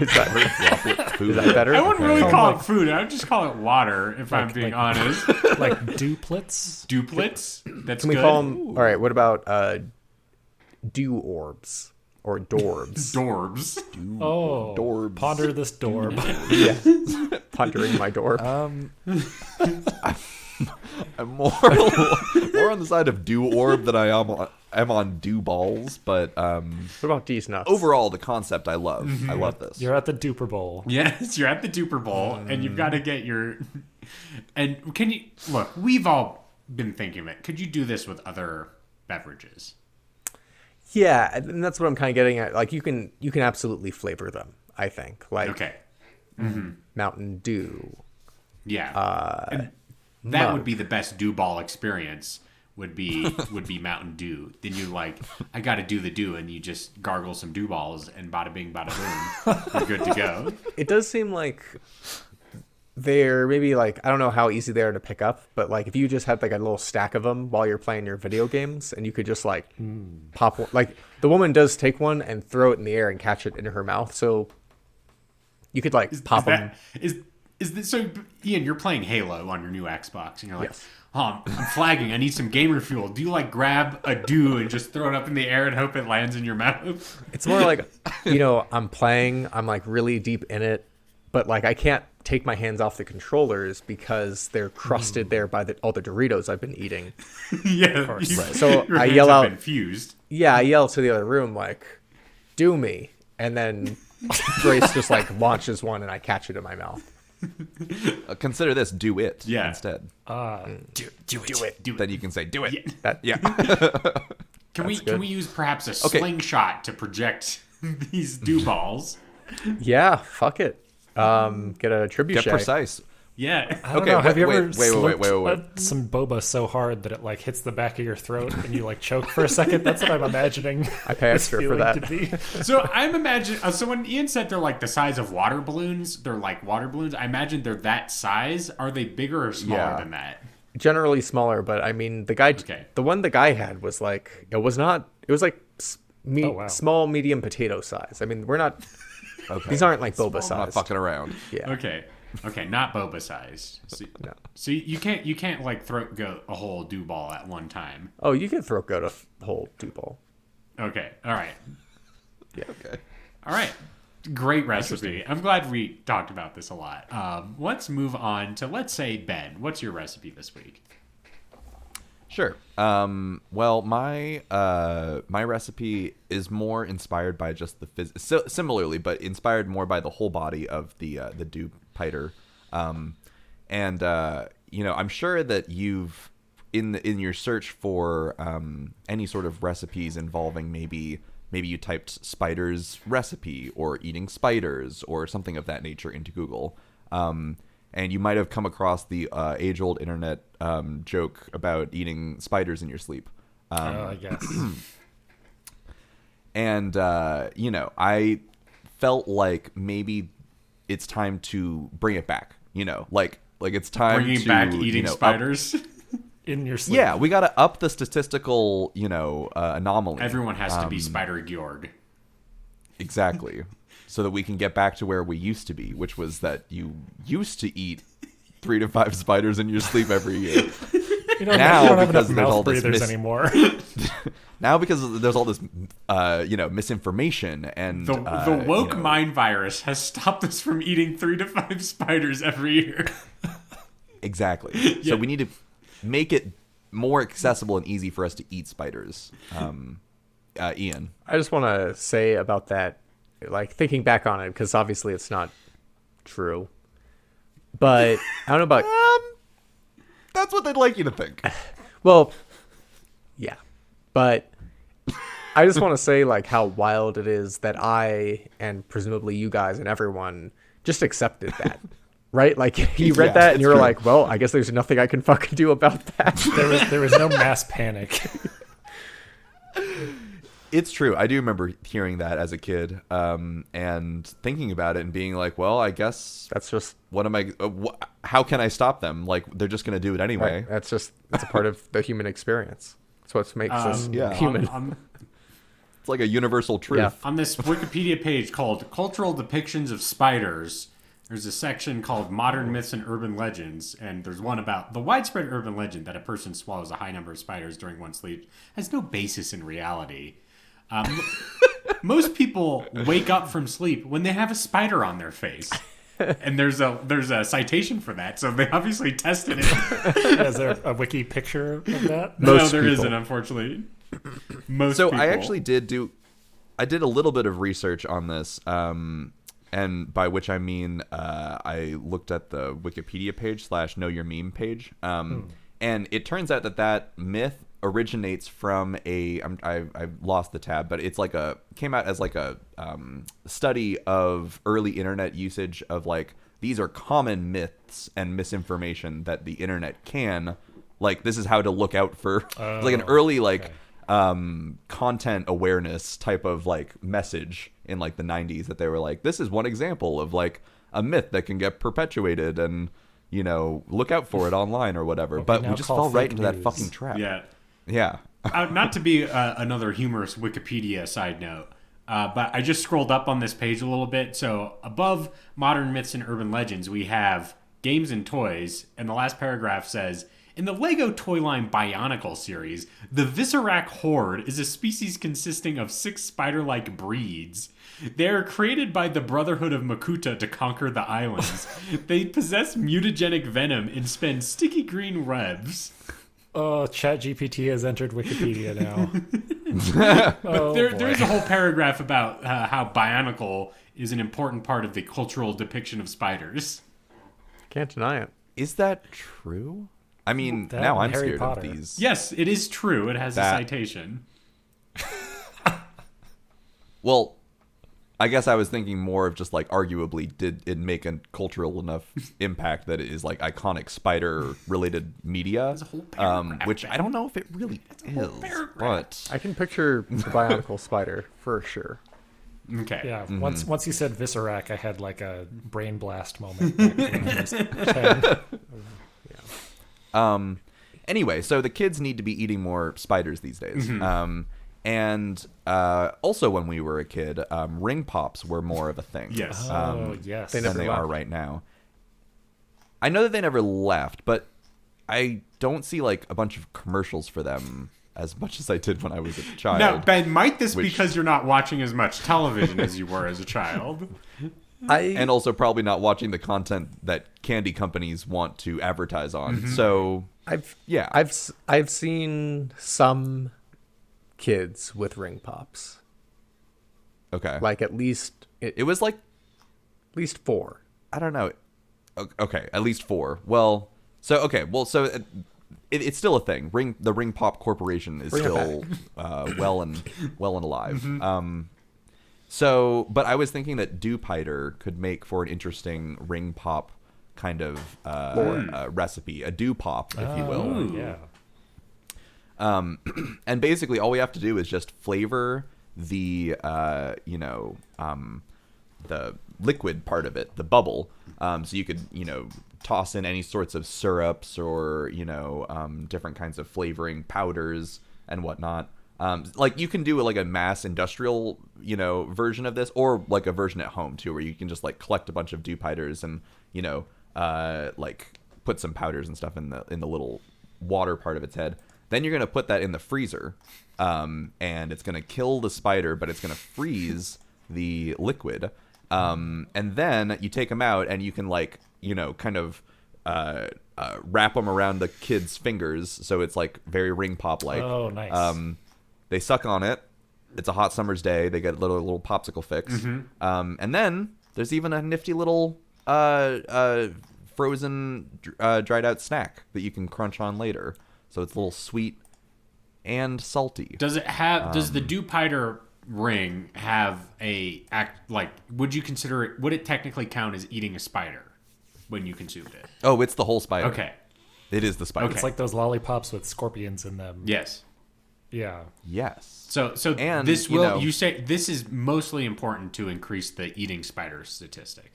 Is that better? I wouldn't really call it food. I would just call it water, if I'm being honest. Like duplets? Duplets? That's Can we good. call them? All right. What about dew orbs or dorbs? Dorbs. Oh, Dorbs. ponder this dorb. Yeah. Pondering my dorb. I'm more on the side of dew orb than I am on dew balls, but What about these nuts? overall the concept I love. I love this. You're at the duper bowl. Yes, you're at the duper bowl, and you've got to get your... And can you... Look, we've all been thinking of it. Could you do this with other beverages? Yeah, and that's what I'm kind of getting at. Like you can absolutely flavor them. I think like Okay. Mountain Dew. Yeah. And that would be the best dew ball experience. Would be Mountain Dew. Then you're like, I got to do the dew, and you just gargle some dew balls, and bada bing, bada boom, you're good to go. It does seem like they're maybe like I don't know how easy they are to pick up, but like if you just had like a little stack of them while you're playing your video games, and you could just like pop one. Like the woman does take one and throw it in the air and catch it in her mouth, so you could like pop them. Is this, so Ian, you're playing Halo on your new Xbox, and you're like, Yes. oh, I'm flagging. I need some gamer fuel. Do you like grab a dew and just throw it up in the air and hope it lands in your mouth? It's more like I'm playing, I'm like really deep in it, but like I can't take my hands off the controllers because they're crusted there by all the Doritos I've been eating. Yeah. So your I hands yell have out- been fused. Yeah, I yell to the other room like, "Do me," and then Grace just like launches one and I catch it in my mouth. Consider this do it instead. Do it. Then you can say do it. Yeah. Yeah. Can we use perhaps a slingshot to project these dew balls? Yeah, fuck it. Get a trebuchet. Get precise. Yeah. I don't Okay, know. Have you wait, ever wait. slurped some boba so hard that it like hits the back of your throat and you like choke for a second? That's what I'm imagining. I pay this extra for feeling that. to be. So I'm imagining. So when Ian said they're like the size of water balloons, they're like water balloons. I imagine they're that size. Are they bigger or smaller than that? Generally smaller, but I mean the one the guy had was like it was like small medium potato size. I mean we're not. Okay. These aren't like boba I'm size. not fucking around. Yeah. Okay, not boba size. So, No. so you can't like throat goat a whole dew ball at one time. Oh, you can throat goat a whole dew ball. Okay, all right, Yeah. Okay. all right. Great recipe. I'm glad we talked about this a lot. Let's move on to, let's say, Ben. What's your recipe this week? Sure. Well, my my recipe is more inspired by just the similarly, but inspired more by the whole body of the Dewpider. And I'm sure that you've in your search for any sort of recipes involving maybe you typed spiders recipe or eating spiders or something of that nature into Google. And you might have come across the age-old internet joke about eating spiders in your sleep. I guess. And, I felt like maybe it's time to bring it back, like it's time Bringing to... back eating spiders? In your sleep. Yeah, we got to up the statistical, anomaly. Everyone has to be Spider Georg. Exactly. So that we can get back to where we used to be, which was that you used to eat 3 to 5 spiders in your sleep every year. Now, you don't have enough mouth breathers anymore. Now, because there's all this, misinformation and the woke mind virus has stopped us from eating 3 to 5 spiders every year. Exactly. Yeah. So we need to make it more accessible and easy for us to eat spiders. Ian, I just want to say about that, like thinking back on it, because obviously it's not true. But I don't know about. That's what they'd like you to think. Well, yeah, but I just want to say like how wild it is that I and presumably you guys and everyone just accepted that. Right? Like you read that and you were like, well, I guess there's nothing I can fucking do about that. There was no mass panic. It's true. I do remember hearing that as a kid, and thinking about it and being like, well, I guess That's just what am I? How can I stop them? Like they're just going to do it anyway. right. It's a part of the human experience. It's what makes us yeah. human. It's like a universal truth. Yeah. On this Wikipedia page called Cultural Depictions of Spiders, there's a section called Modern Myths and Urban Legends, and there's one about the widespread urban legend that a person swallows a high number of spiders during one sleep has no basis in reality. Most people wake up from sleep when they have a spider on their face. And there's a citation for that, so they obviously tested it. Is there a wiki picture of that? No, there isn't, unfortunately. Most So people. I actually did a little bit of research on this, and by which I mean I looked at the Wikipedia page / Know Your Meme page, and it turns out that myth originates from I've lost the tab, but it's like came out as like a study of early internet usage of like these are common myths and misinformation that the internet can like this is how to look out for like an early content awareness type of like message in like the 90s that they were like this is one example of like a myth that can get perpetuated and look out for it online or whatever. But we just fell right into that fucking trap. Yeah. Not to be another humorous Wikipedia side note, but I just scrolled up on this page a little bit. So above modern myths and urban legends, we have games and toys. And the last paragraph says, in the Lego toy line Bionicle series, the Viscerac Horde is a species consisting of 6 spider-like breeds. They are created by the Brotherhood of Makuta to conquer the islands. They possess mutagenic venom and spin sticky green webs. Oh, ChatGPT has entered Wikipedia now. But there's a whole paragraph about how Bionicle is an important part of the cultural depiction of spiders. Can't deny it. Is that true? I mean, That now and I'm Harry scared Potter. of these. Yes, it is true. It has a citation. Well, I guess I was thinking more of just like arguably did it make a cultural enough impact that it is like iconic spider related media, There's a whole paragraph, which I don't know if it really is, but I can picture the Bionicle spider for sure. Okay. Yeah, once you said Viscerac, I had like a brain blast moment. Back when I was 10. Anyway, so the kids need to be eating more spiders these days. And also when we were a kid, ring pops were more of a thing. Yes. Yes. They Than never they left. are right now. I know that they never left, but I don't see like a bunch of commercials for them as much as I did when I was a child. Now, Ben, might this because you're not watching as much television as you were as a child? And also probably not watching the content that candy companies want to advertise on. So I've seen some kids with ring pops. Okay. Like at least It was like, at least 4. I don't know. Okay, at least 4. Well, so it's still a thing. The Ring Pop Corporation is still well and alive. But I was thinking that Dewpider could make for an interesting ring pop kind of recipe, a dew pop, if you will. Yeah. And basically, all we have to do is just flavor the the liquid part of it, the bubble. So you could toss in any sorts of syrups or different kinds of flavoring powders and whatnot. Like you can do like a mass industrial version of this, or like a version at home too, where you can just like collect a bunch of Dewpiders and like put some powders and stuff in the little water part of its head. Then you're gonna put that in the freezer, and it's gonna kill the spider, but it's gonna freeze the liquid. And then you take them out, and you can like kind of wrap them around the kid's fingers, so it's like very ring pop like. Oh, nice. They suck on it. It's a hot summer's day. They get a little popsicle fix. Mm-hmm. And then there's even a nifty little frozen dried out snack that you can crunch on later. So it's a little sweet and salty. Does it have? Does the Dewpider ring have would you consider it? Would it technically count as eating a spider when you consumed it? Oh, it's the whole spider. Okay. It is the spider. Okay. It's like those lollipops with scorpions in them. Yes. Yeah. Yes. So and, this will you say this is mostly important to increase the eating spider statistic.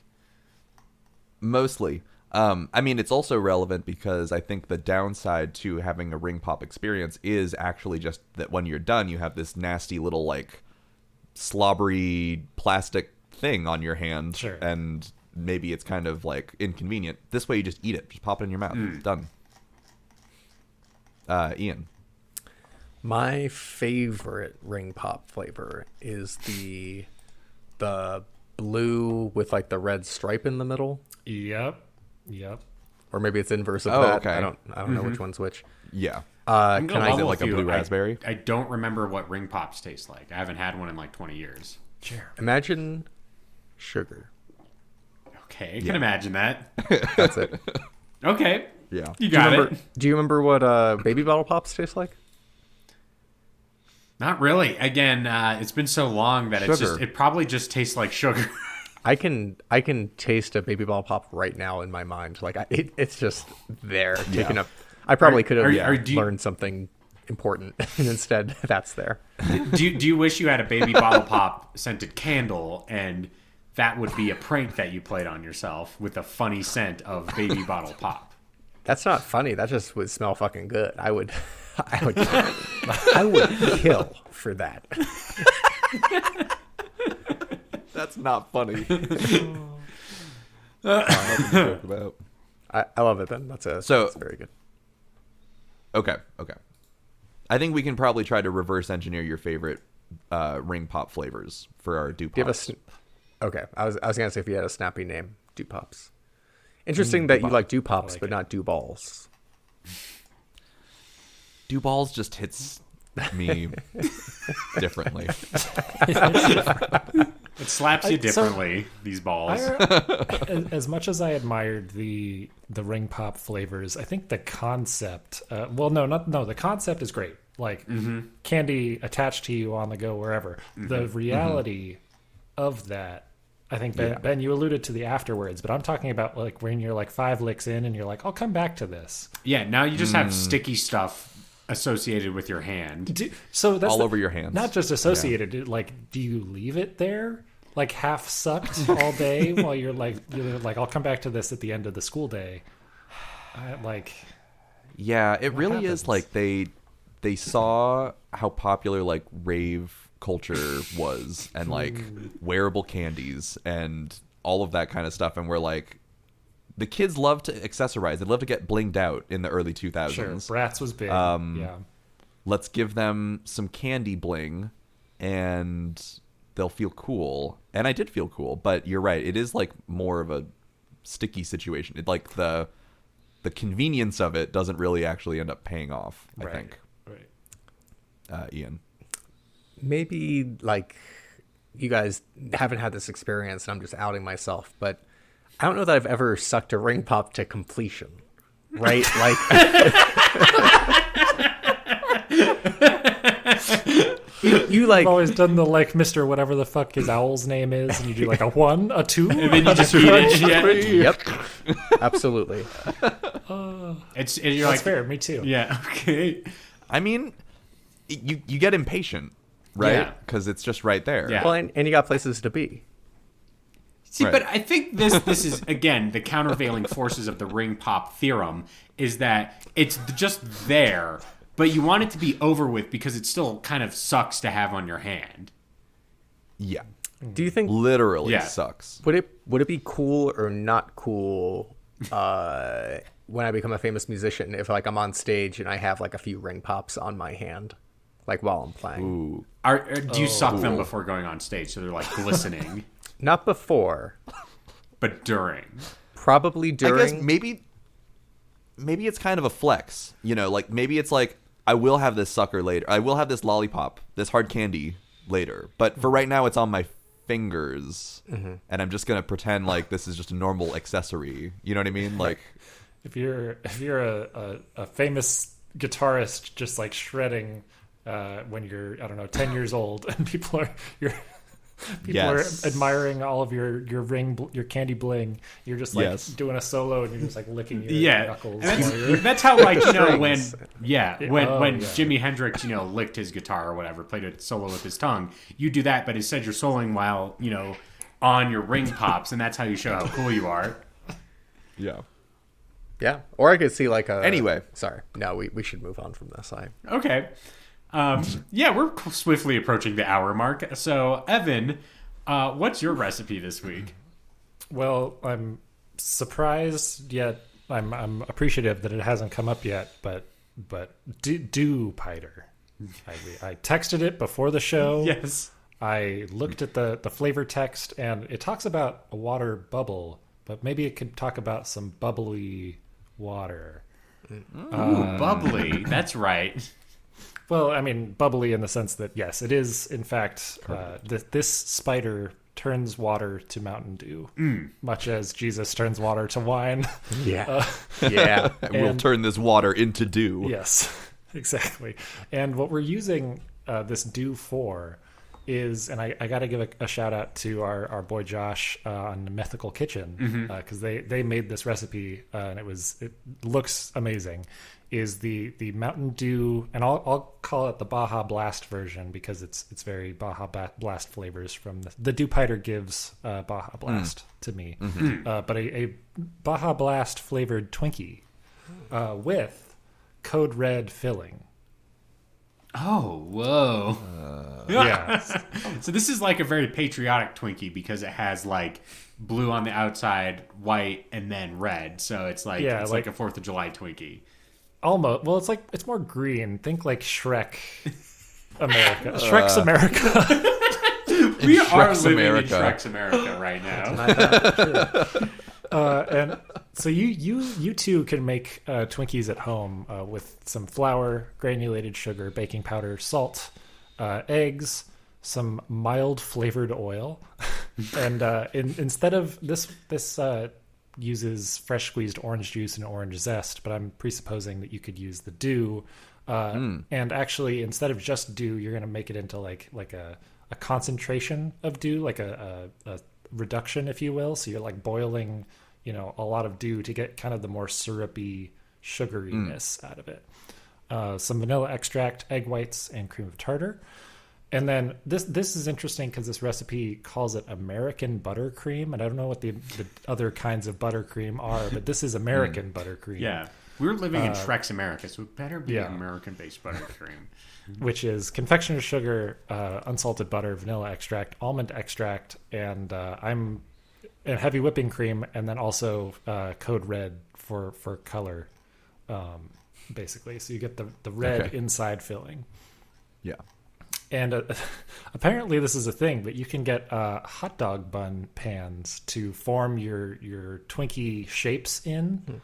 Mostly. I mean, it's also relevant because I think the downside to having a ring pop experience is actually just that when you're done, you have this nasty little like slobbery plastic thing on your hand. Sure. And maybe it's kind of like inconvenient. This way you just eat it. Just pop it in your mouth. It's done. Ian. My favorite ring pop flavor is the blue with like the red stripe in the middle. Yep. Or maybe it's inverse of Oh, that. okay. I don't know which one's which. Yeah. I'm Can gonna I Is it level like a with you. blue raspberry? I don't remember what ring pops taste like. I haven't had one in like 20 years. Sure. imagine sugar? Okay, I can imagine that. That's it. Okay. Yeah. You got it. Do you remember what baby bottle pops taste like? Not really. Again, it's been so long that Sugar. it probably just tastes like sugar. I can taste a baby bottle pop right now in my mind. Like it's just there, taking up. I probably could have learned something important, and instead that's there. Do you wish you had a baby bottle pop scented candle, and that would be a prank that you played on yourself with a funny scent of baby bottle pop? That's not funny. That just would smell fucking good. I would kill for that. That's not funny. Nothing to joke about. I love it. Then that's that's very good. Okay. I think we can probably try to reverse engineer your favorite ring pop flavors for our dew pops. Okay, I was gonna say if you had a snappy name, dew pops. Interesting that you like dew pops, but not dew balls. Dew balls just hits me differently. It slaps you differently, these balls. As much as I admired the ring pop flavors, I think the concept. The concept is great. Like candy attached to you on the go wherever. The reality of that, I think Ben, you alluded to the afterwards, but I'm talking about like when you're like 5 licks in and you're like, I'll come back to this. Yeah, now you just have sticky stuff associated with your hand. So that's all over your hands. Not just associated. Like, do you leave it there, like half sucked all day while you're like I'll come back to this at the end of the school day. Yeah, it really happens? is like they saw how popular like rave culture was and like wearable candies and all of that kind of stuff, and we're like, the kids love to accessorize. They love to get blinged out in the early 2000s. Sure, Bratz was big. Yeah. Let's give them some candy bling and they'll feel cool. And I did feel cool, but you're right. It is like more of a sticky situation. It like the the convenience of it doesn't really actually end up paying off. I think. Right. Ian. Maybe like you guys haven't had this experience, and I'm just outing myself, but I don't know that I've ever sucked a ring pop to completion. Right? Like you like I've always done the like Mr. whatever the fuck his owl's name is, and you do like a 1, a 2, And then you just eat it. Yeah. Yep. Absolutely. You're That's like, fair. Me too. yeah, okay. I mean, you get impatient, right? Yeah. Because it's just right there. Yeah. Well, and you got places to be. See, Right. but I think this is, again, the countervailing forces of the ring pop theorem is that it's just there, but you want it to be over with because it still kind of sucks to have on your hand. Yeah. Do you think Literally Yeah. sucks. would it be cool or not cool when I become a famous musician if like I'm on stage and I have like a few ring pops on my hand, like while I'm playing? Ooh. Do you suck them before going on stage so they're like glistening, Not before, but during? probably I during. guess maybe it's kind of a flex. You know, like maybe it's like I will have this sucker later. I will have this lollipop, this hard candy later. But for right now, it's on my fingers, and I'm just gonna pretend like this is just a normal accessory. You know what I mean? Like, If you're a famous guitarist, just like shredding when you're, I don't know, 10 years old, and people are Yes. admiring all of your your candy bling. You're just like Yes. doing a solo, and you're just like licking your Yeah, knuckles. and while you're- that's how, like, you know, when Strings. when Oh, yeah. Jimi Hendrix, you know, licked his guitar or whatever, played a solo with his tongue. You do that, but instead you're soloing while, you know, on your ring pops, and that's how you show how cool you are. yeah. Yeah, or I could see like a. Anyway. Sorry, no, we should move on from this. Okay. Yeah, we're swiftly approaching the hour mark. So, Evan, what's your recipe this week? Well, I'm surprised, yet I'm appreciative that it hasn't come up yet. But Dewpider. I texted it before the show. Yes. I looked at the flavor text, and it talks about a water bubble, but maybe it could talk about some bubbly water. Ooh, bubbly. That's right. Well, I mean, bubbly in the sense that, yes, it is, in fact, this spider turns water to Mountain Dew, much as Jesus turns water to wine. Yeah, yeah. We'll And- turn this water into dew. Yes, exactly. And what we're using this Dew for is, and I got to give a shout out to our boy Josh on Mythical Kitchen, because they made this recipe, and it looks amazing. Is the Mountain Dew, and I'll call it the Baja Blast version because it's very Baja Blast flavors from the Dewpider gives Baja Blast to me, but a Baja Blast flavored Twinkie with Code Red filling. Oh, whoa. Yeah. So this is like a very patriotic Twinkie because it has like blue on the outside, white, and then red. So it's like Yeah, it's like- like a 4th of July Twinkie. Almost. Well, it's more green. Think like Shrek America. Shrek's America. We are Shrek's living America. in Shrek's America right now. And so you two can make Twinkies at home with some flour, granulated sugar, baking powder, salt, eggs, some mild flavored oil, and instead of this uses fresh squeezed orange juice and orange zest, but I'm presupposing that you could use the dew. And actually, instead of just dew, you're going to make it into like a concentration of dew, like a reduction, if you will. So you're like boiling, a lot of dew to get kind of the more syrupy sugariness out of it. Some vanilla extract, egg whites, and cream of tartar. And then this is interesting because this recipe calls it American buttercream, and I don't know what the other kinds of buttercream are, but this is American buttercream. Yeah. We're living in Shrek's America, so it better be yeah. American-based buttercream. Which is confectioner's sugar, unsalted butter, vanilla extract, almond extract, and heavy whipping cream, and then also Code Red for color, basically. So you get the red inside filling. Yeah. And apparently this is a thing, but you can get hot dog bun pans to form your Twinkie shapes in.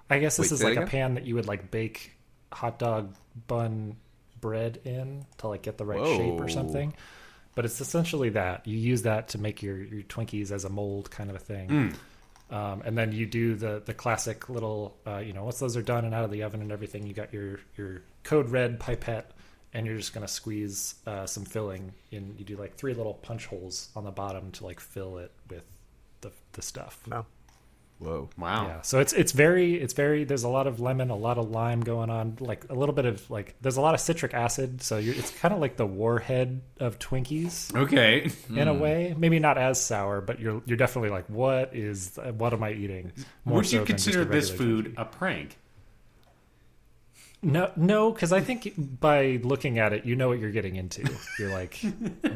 I guess this Wait, is say like it a again? pan that you would like bake hot dog bun bread in to like get the right shape or Whoa. something. But it's essentially that. You use that to make your Twinkies as a mold kind of a thing. And then you do the classic little, once those are done and out of the oven and everything, you got your Code Red pipette, and you're just going to squeeze some filling in. You do like 3 little punch holes on the bottom to like fill it with the stuff. No. Whoa. Wow. Yeah, so it's very there's a lot of lemon, a lot of lime going on, like a little bit of like there's a lot of citric acid, so it's kind of like the warhead of Twinkies Okay. in a way. Maybe not as sour, but you're definitely like, what am I eating? More Would so you than just consider a this regular food Twinkie. a prank? No, because I think by looking at it, you know what you're getting into. You're like,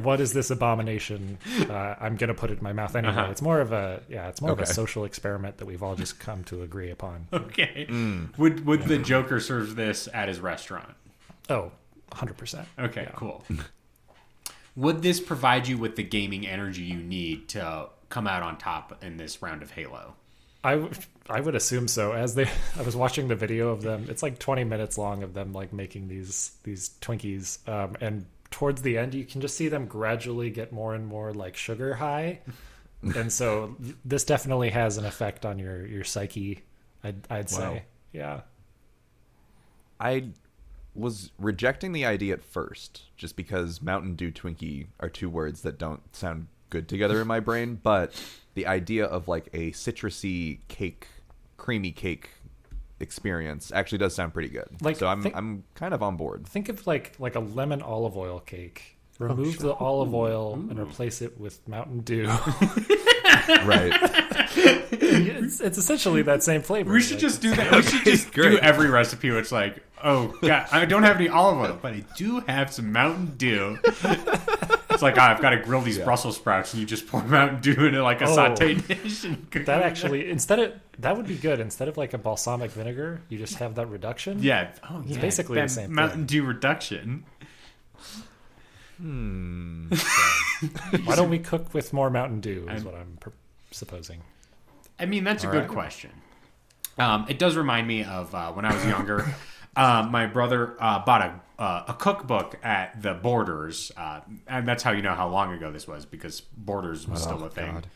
what is this abomination? I'm gonna put it in my mouth anyway. Uh-huh. It's more of a of a Okay. social experiment that we've all just come to agree upon. Okay. Would the Joker serve this at his restaurant? Oh, 100%. Okay, cool. Would this provide you with the gaming energy you need to come out on top in this round of Halo? I would assume so. I was watching the video of them. It's like 20 minutes long of them like making these Twinkies, and towards the end you can just see them gradually get more and more like sugar high, and so this definitely has an effect on your psyche. I'd say, yeah. I was rejecting the idea at first, just because Mountain Dew Twinkie are 2 words that don't sound good together in my brain, but the idea of like a citrusy cake, creamy cake experience actually does sound pretty good. Like, so I'm kind of on board. Think of like a lemon olive oil cake. Remove the olive oil and replace it with Mountain Dew. Right. it's essentially that same flavor. We should just do that. We should just do Great. every recipe where it's like, oh, God, I don't have any olive oil, but I do have some Mountain Dew. It's like, I've got to grill these Brussels sprouts, and you just pour Mountain Dew into like a saute dish. And cook That it. actually, that would be good. Instead of like a balsamic vinegar, you just have that reduction. Yeah. Oh, It's yeah. basically that the same Mountain thing. Dew reduction. Why don't we cook with more Mountain Dew? Is what I'm supposing. I mean, that's a good right. question. It does remind me of when I was younger. My brother bought a cookbook at the Borders, and that's how you know how long ago this was, because Borders was still a thing. God.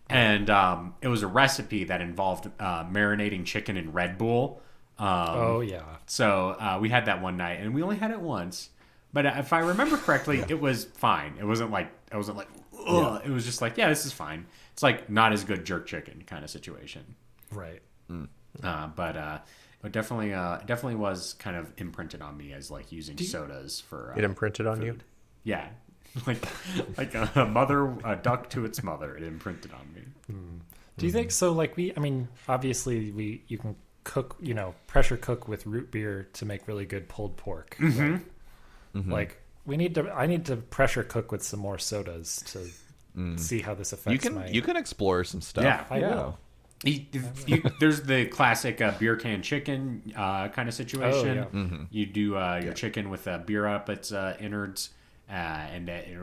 And it was a recipe that involved marinating chicken in Red Bull. Oh yeah. So we had that one night, and we only had it once. But if I remember correctly, it was fine. It wasn't like ugh. It was just like, yeah, this is fine. It's like not as good jerk chicken kind of situation. Right. But it definitely was kind of imprinted on me as like using sodas for It imprinted on you? yeah, like a duck to its mother. It imprinted on me. Do you think so? Like obviously you can cook, pressure cook with root beer to make really good pulled pork. Right? Like I need to pressure cook with some more sodas to see how this affects You can explore some stuff. Yeah. I will. There's the classic beer can chicken kind of situation. Oh, yeah. You do your chicken with beer up its innards, and it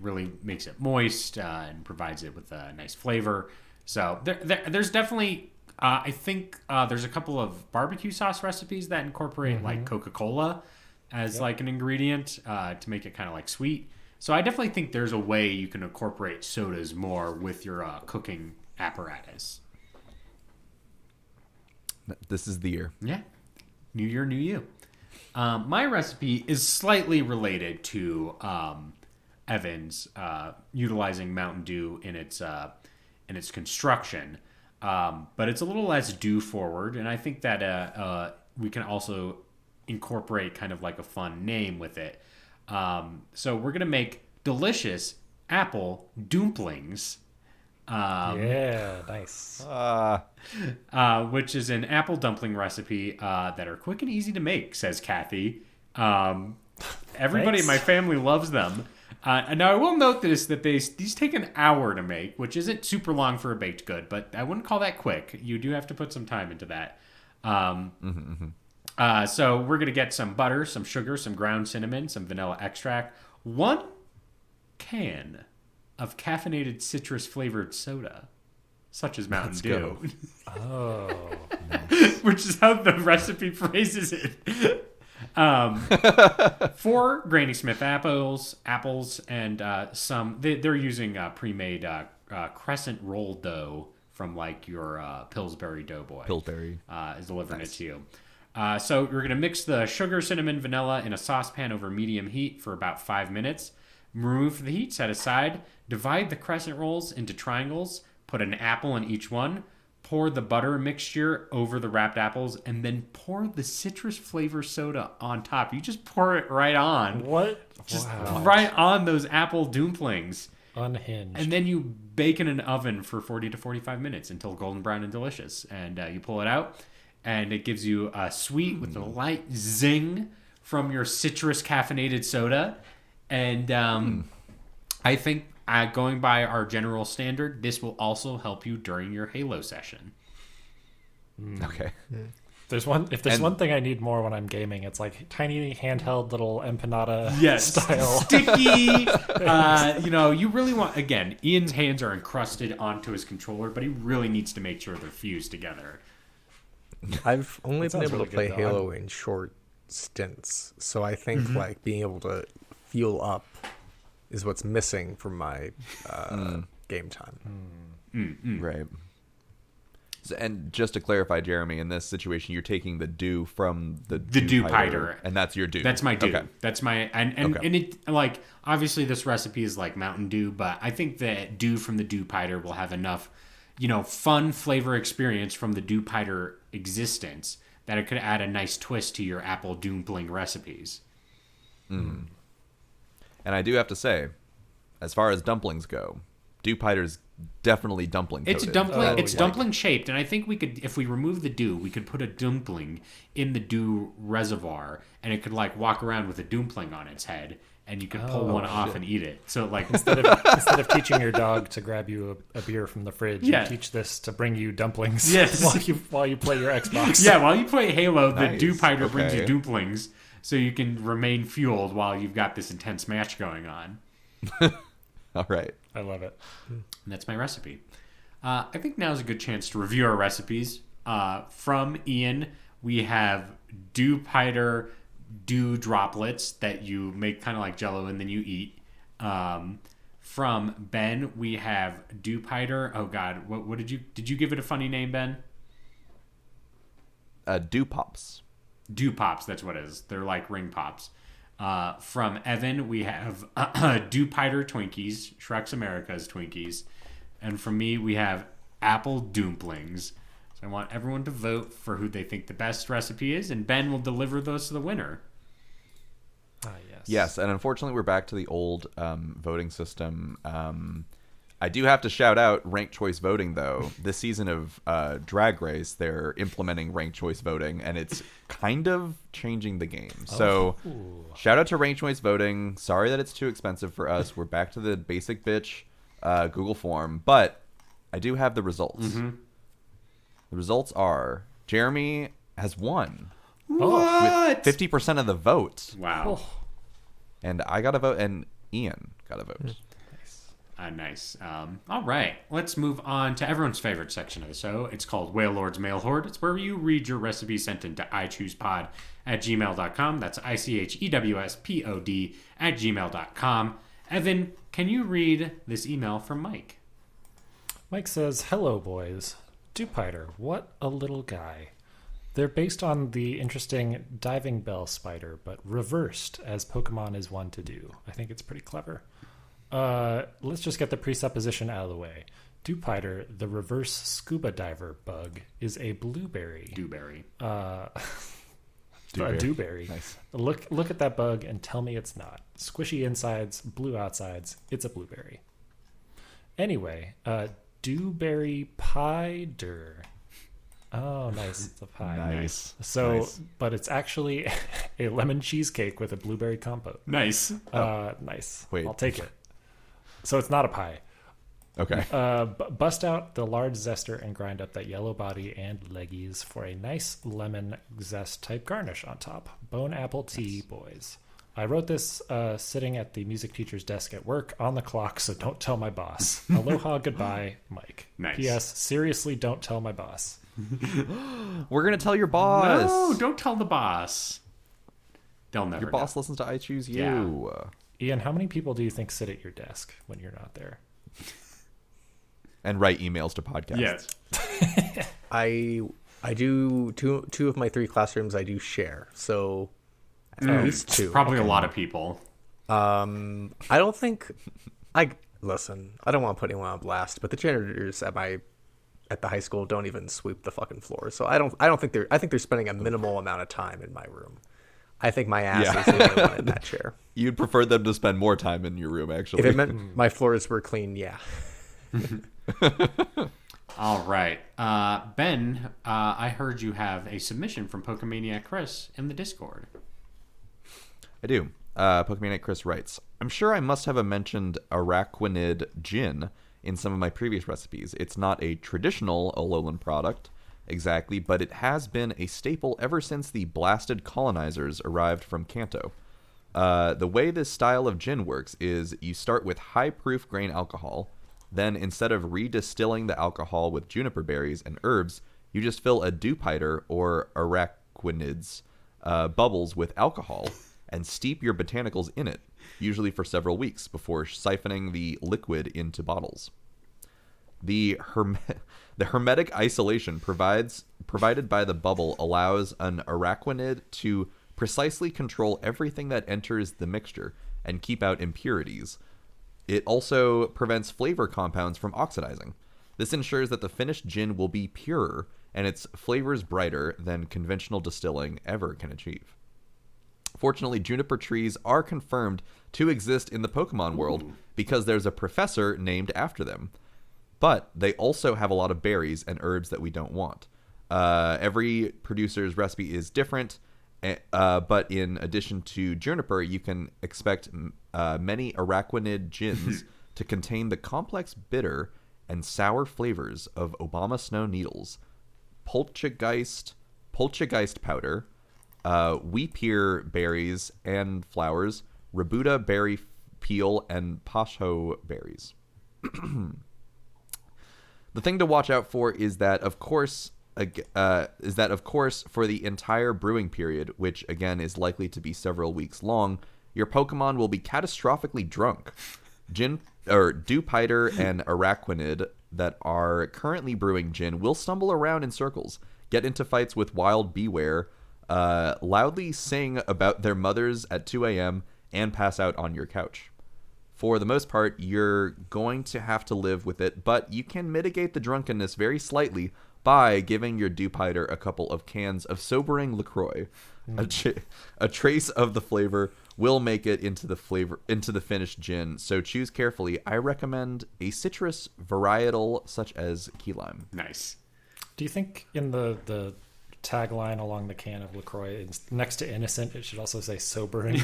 really makes it moist and provides it with a nice flavor. So there's definitely I think there's a couple of barbecue sauce recipes that incorporate like Coca-Cola as like an ingredient to make it kind of like sweet. So I definitely think there's a way you can incorporate sodas more with your cooking apparatus. This is the year. Yeah. New year, new you. My recipe is slightly related to Evan's utilizing Mountain Dew in its construction, but it's a little less dew forward, and I think that we can also incorporate kind of like a fun name with it. So we're gonna make delicious apple dumplings. Yeah, nice. Which is an apple dumpling recipe that are quick and easy to make, says Kathy. Everybody in my family loves them. And now I will note that these take an hour to make, which isn't super long for a baked good, but I wouldn't call that quick. You do have to put some time into that. So we're going to get some butter, some sugar, some ground cinnamon, some vanilla extract, 1 can of caffeinated citrus flavored soda, such as Mountain Dew. Oh. Which is how the recipe phrases it. 4 Granny Smith apples, and some. They're using pre-made crescent roll dough from like your Pillsbury Doughboy. Pillsbury is delivering it to you. So you're going to mix the sugar, cinnamon, vanilla in a saucepan over medium heat for about 5 minutes. Remove the heat, set aside. Divide the crescent rolls into triangles. Put an apple in each one. Pour the butter mixture over the wrapped apples, and then pour the citrus flavor soda on top. You just pour it right on. What? Just right on those apple dumplings. Unhinged. And then you bake in an oven for 40 to 45 minutes until golden brown and delicious. And you pull it out, and it gives you a sweet with a light zing from your citrus caffeinated soda. And I think going by our general standard, this will also help you during your Halo session. Okay. If there's one thing I need more when I'm gaming, it's like tiny handheld little empanada style. Sticky. You really want, again, Ian's hands are encrusted onto his controller, but he really needs to make sure they're fused together. I've only been able really to play good, though. Halo in short stints, so I think like being able to fuel up is what's missing from my game time. Right. So, and just to clarify, Jeremy, in this situation, you're taking the dew from the Dewpider, and that's your dew. That's my dew. Okay. That's my and it, like, obviously this recipe is like Mountain Dew, but I think that dew from the Dewpider will have enough, fun flavor experience from the Dewpider existence that it could add a nice twist to your apple dumpling recipes. And I do have to say, as far as dumplings go, Dewpider's definitely dumpling coated. It's dumpling. It's dumpling shaped, and I think we could, if we remove the dew, we could put a dumpling in the dew reservoir, and it could like walk around with a dumpling on its head, and you could pull one off and eat it. So like instead of teaching your dog to grab you a beer from the fridge, you teach this to bring you dumplings. Yes. while you play your Xbox. Yeah, while you play Halo, Nice. the Dewpider brings you Okay. dumplings, so you can remain fueled while you've got this intense match going on. All right. I love it. And that's my recipe. I think now's a good chance to review our recipes. From Ian, we have Dewpider dew droplets that you make kind of like Jell-O and then you eat. From Ben, we have Dewpider. Oh God, what did you give it a funny name, Ben? Dew Pops. Dew Pops, that's what it is. They're like ring pops. From Evan, we have Dewpider Twinkies, Shrek's America's Twinkies. And from me, we have Apple Dumplings. So I want everyone to vote for who they think the best recipe is, and Ben will deliver those to the winner. Yes. Yes, and unfortunately, we're back to the old voting system. I do have to shout out ranked choice voting, though. This season of Drag Race, they're implementing ranked choice voting, and it's kind of changing the game. So, shout out to ranked choice voting. Sorry that it's too expensive for us. We're back to the basic bitch Google form, but I do have the results. The results are Jeremy has won. What? 50% of the vote. Wow. And I got a vote, and Ian got a vote. Nice. All right. Let's move on to everyone's favorite section of the show. It's called Whale Lord's Mail Horde. It's where you read your recipe sent into ichoosepod@gmail.com. That's ICHEWSPOD@gmail.com. Evan, can you read this email from Mike? Mike says, "Hello, boys. Dewpider, what a little guy. They're based on the interesting diving bell spider, but reversed, as Pokemon is one to do. I think it's pretty clever. Let's just get the presupposition out of the way. Dewpider, the reverse scuba diver bug, is a blueberry. Dewberry. A dewberry. Nice. Look at that bug and tell me it's not. Squishy insides, blue outsides. It's a blueberry. Anyway, dewberry pider. Oh, nice. It's a pie. Nice. So, Nice. but it's actually a lemon cheesecake with a blueberry compote. Nice. Nice. Wait. I'll take it. So it's not a pie. Okay. Bust out the large zester and grind up that yellow body and leggies for a nice lemon zest type garnish on top. Bone apple tea, boys. I wrote this sitting at the music teacher's desk at work on the clock, so don't tell my boss. Aloha, goodbye, Mike. Nice. P.S. Seriously, don't tell my boss. We're gonna tell your boss. No, don't tell the boss. They'll never Your boss know. listens to I Choose You. Yeah. Ian, how many people do you think sit at your desk when you're not there? And write emails to podcasts. Yes. I do two of my 3 classrooms I do share, so at least 2. Probably a lot of people. I don't think I don't want to put anyone on blast, but the janitors at the high school don't even sweep the fucking floor. So I don't think I think they're spending a minimal amount of time in my room. I think my ass is the only one in that chair. You'd prefer them to spend more time in your room, actually. If it meant my floors were clean, yeah. All right. Ben, I heard you have a submission from Pokemaniac Chris in the Discord. I do. Pokemaniac Chris writes, I'm sure I must have mentioned araquanid gin in some of my previous recipes. It's not a traditional Alolan product exactly, but it has been a staple ever since the blasted colonizers arrived from Kanto. The way this style of gin works is you start with high-proof grain alcohol. Then, instead of redistilling the alcohol with juniper berries and herbs, you just fill a Dewpider or araquanids bubbles with alcohol and steep your botanicals in it, usually for several weeks, before siphoning the liquid into bottles. The hermetic isolation provided by the bubble allows an araquanid to precisely control everything that enters the mixture and keep out impurities. It also prevents flavor compounds from oxidizing. This ensures that the finished gin will be purer and its flavors brighter than conventional distilling ever can achieve. Fortunately, juniper trees are confirmed to exist in the Pokemon world because there's a professor named after them. But they also have a lot of berries and herbs that we don't want. Every producer's recipe is different, but in addition to juniper, you can expect many araquanid gins to contain the complex bitter and sour flavors of Obama Snow Needles, poltergeist powder, weepeer berries and flowers, Rabuta berry peel, and pasho berries. The thing to watch out for is that, of course, for the entire brewing period, which again is likely to be several weeks long, your Pokemon will be catastrophically drunk. Dewpider and araquanid that are currently brewing gin will stumble around in circles, get into fights with wild Beware, loudly sing about their mothers at 2 a.m., and pass out on your couch. For the most part, you're going to have to live with it, but you can mitigate the drunkenness very slightly by giving your Dewpider a couple of cans of sobering LaCroix. A trace of the flavor will make it into the finished gin, so choose carefully. I recommend a citrus varietal such as key lime. Nice. Do you think in the tagline along the can of LaCroix, next to innocent, it should also say sobering?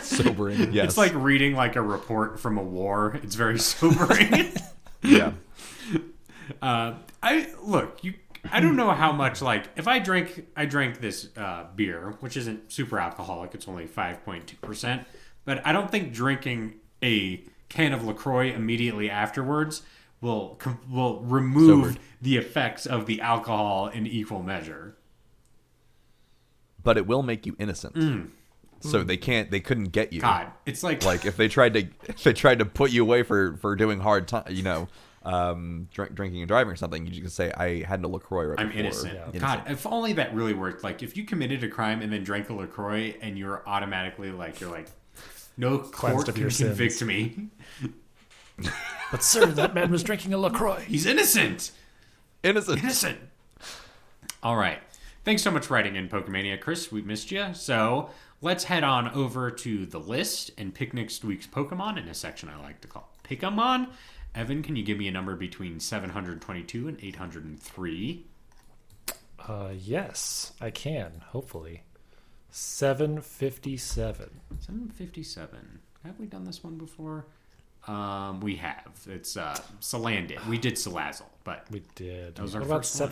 Sobering, yes. It's like reading like a report from a war. It's very sobering. Yeah. I don't know how much, like, if I drank this beer, which isn't super alcoholic, it's only 5.2%, but I don't think drinking a can of LaCroix immediately afterwards will remove the effects of the alcohol in equal measure. But it will make you innocent. So they couldn't get you. God, it's like if they tried to put you away for doing hard time, drinking and driving or something, you just say, I had no LaCroix right I'm before. innocent. Yeah. God, if only that really worked. Like, if you committed a crime and then drank a LaCroix and you're automatically no court of can your convict sins. me. But sir, that man was drinking a LaCroix. He's innocent. Innocent. All right. Thanks so much for writing in, Pokemania Chris. We missed you. So let's head on over to the list and pick next week's Pokemon in a section I like to call Pick-a-mon. Evan, can you give me a number between 722 and 803? Yes, I can, hopefully. 757. 757. Have we done this one before? We have. It's Salandit. We did Salazzle, but We did. That was our What about first one.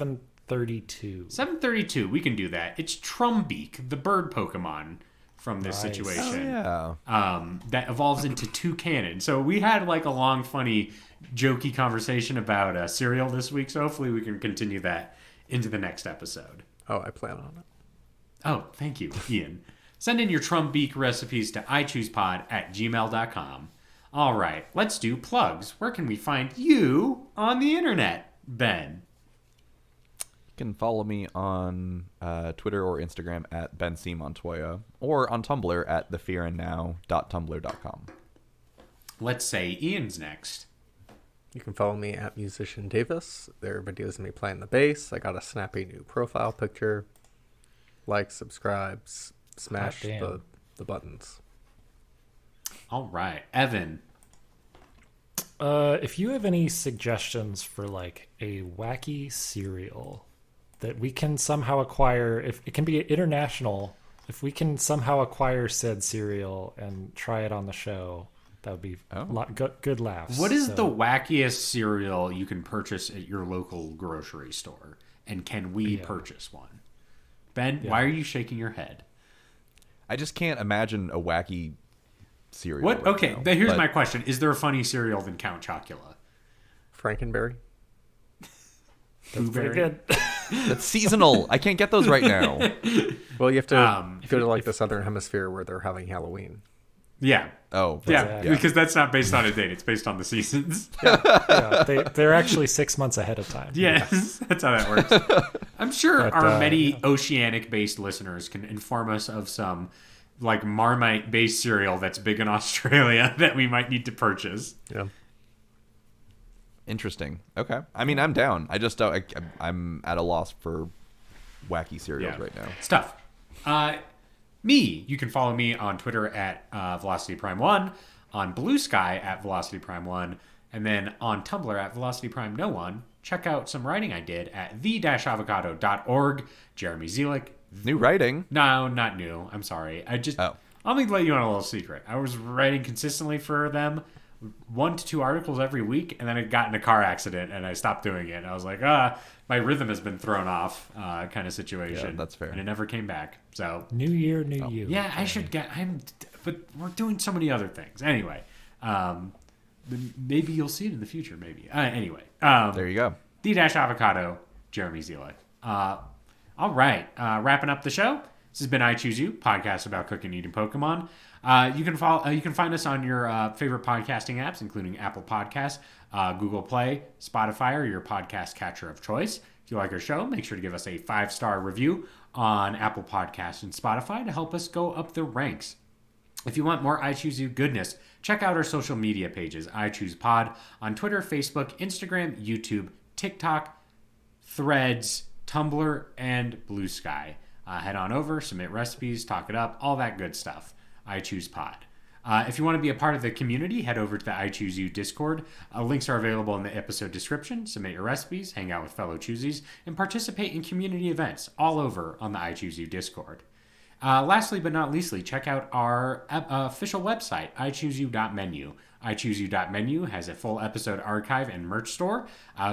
732? 732. We can do that. It's Trumbeak, the bird Pokemon from this Nice. situation. Yeah. That evolves into toucan. So we had like a long, funny, jokey conversation about cereal this week. So hopefully we can continue that into the next episode. Oh, I plan on it. Oh, thank you, Ian. Send in your Trumbeak recipes to ichoosepod@gmail.com. All right, let's do plugs. Where can we find you on the internet, Ben? You can follow me on Twitter or Instagram at Ben C. Montoya, or on Tumblr at thefearandnow.tumblr.com. Let's say Ian's next. You can follow me at Musician Davis. There are videos of me playing the bass. I got a snappy new profile picture. Like, subscribe, smash Goddamn. the buttons. All right, Evan. If you have any suggestions for like a wacky cereal that we can somehow acquire, if it can be international, if we can somehow acquire said cereal and try it on the show, that would be good laughs. What is the wackiest cereal you can purchase at your local grocery store? And can we purchase one? Ben, why are you shaking your head? I just can't imagine a wacky cereal. What? right Okay, now, here's but my question. Is there a funny cereal than Count Chocula? Frankenberry. That's pretty good. That's seasonal. I can't get those right now. Well, you have to go to like the southern hemisphere where they're having Halloween. Yeah. Oh, Yeah, because that's not based on a date. It's based on the seasons. Yeah, they're actually 6 months ahead of time. Yes, that's how that works. I'm sure But, our many oceanic-based listeners can inform us of some like Marmite-based cereal that's big in Australia that we might need to purchase. Yeah. Interesting. Okay. I mean, I'm down. I just don't. I'm at a loss for wacky cereals right now. Stuff. Me, you can follow me on Twitter at Velocity Prime 1, on Blue Sky at Velocity Prime 1, and then on Tumblr at Velocity Prime No One. Check out some writing I did at the-avocado.org. Jeremy Zielik. New writing. No, not new. I'm sorry. Let me let you on a little secret. I was writing consistently for them, 1 to 2 articles every week, and then I got in a car accident and I stopped doing it. And I was like, my rhythm has been thrown off, kind of situation. Yeah, that's fair. And it never came back. So New year, new you. yeah, I should get. But we're doing so many other things. Anyway, maybe you'll see it in the future. Maybe. Anyway, There you go. The-avocado, Jeremy Zielik. All right, wrapping up the show. This has been I Choose You, podcast about cooking and eating Pokemon. You can find us on your favorite podcasting apps, including Apple Podcasts, Google Play, Spotify, or your podcast catcher of choice. If you like our show, make sure to give us a 5-star review on Apple Podcasts and Spotify to help us go up the ranks. If you want more I Choose You goodness, check out our social media pages, I Choose Pod, on Twitter, Facebook, Instagram, YouTube, TikTok, Threads, Tumblr, and Blue Sky. Head on over, submit recipes, talk it up, all that good stuff. I Choose Pod. If you want to be a part of the community, head over to the I Choose You Discord. Links are available in the episode description. Submit your recipes, hang out with fellow Choosies, and participate in community events all over on the I Choose You Discord. Lastly but not leastly, check out our official website, ichooseyou.menu. ichooseyou.menu has a full episode archive and merch store.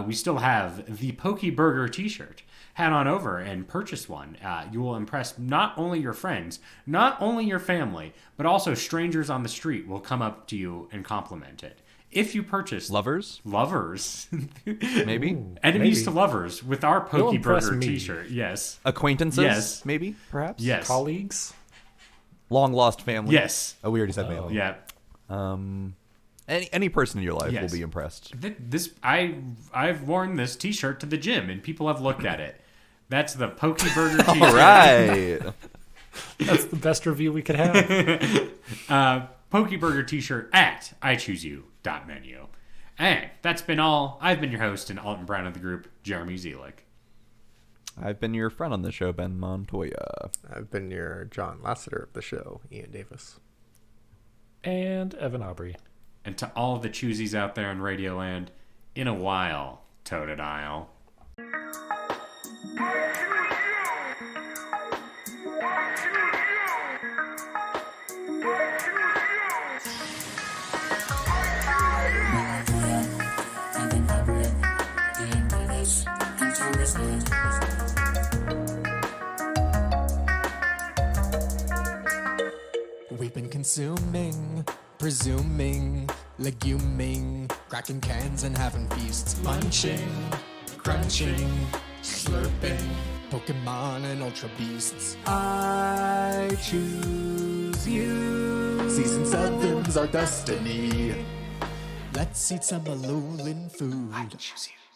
We still have the Poke Burger t-shirt. Head on over and purchase one. You will impress not only your friends, not only your family, but also strangers on the street will come up to you and compliment it. If you purchase Lovers, maybe. Enemies to lovers with our You'll Poke impress Burger me. t-shirt. Yes. Acquaintances, Yes. maybe, perhaps. Yes. Colleagues? Long lost family. Yes. Oh, we already said family. Yeah. Any person in your life Yes. will be impressed. I've worn this t-shirt to the gym and people have looked at it. That's the Poke Burger t-shirt. All right. That's the best review we could have. Poke Burger t-shirt at ichooseyou.menu. And that's been all. I've been your host and Alton Brown of the group, Jeremy Zielik. I've been your friend on the show, Ben Montoya. I've been your John Lasseter of the show, Ian Davis. And Evan Aubrey. And to all the choosies out there in Radioland, in a while, Totodile. Consuming, presuming, leguming, cracking cans and having feasts, munching, crunching, slurping, Pokemon and Ultra Beasts. I choose you. Season 7's our destiny. Let's eat some Alolan food. I choose you.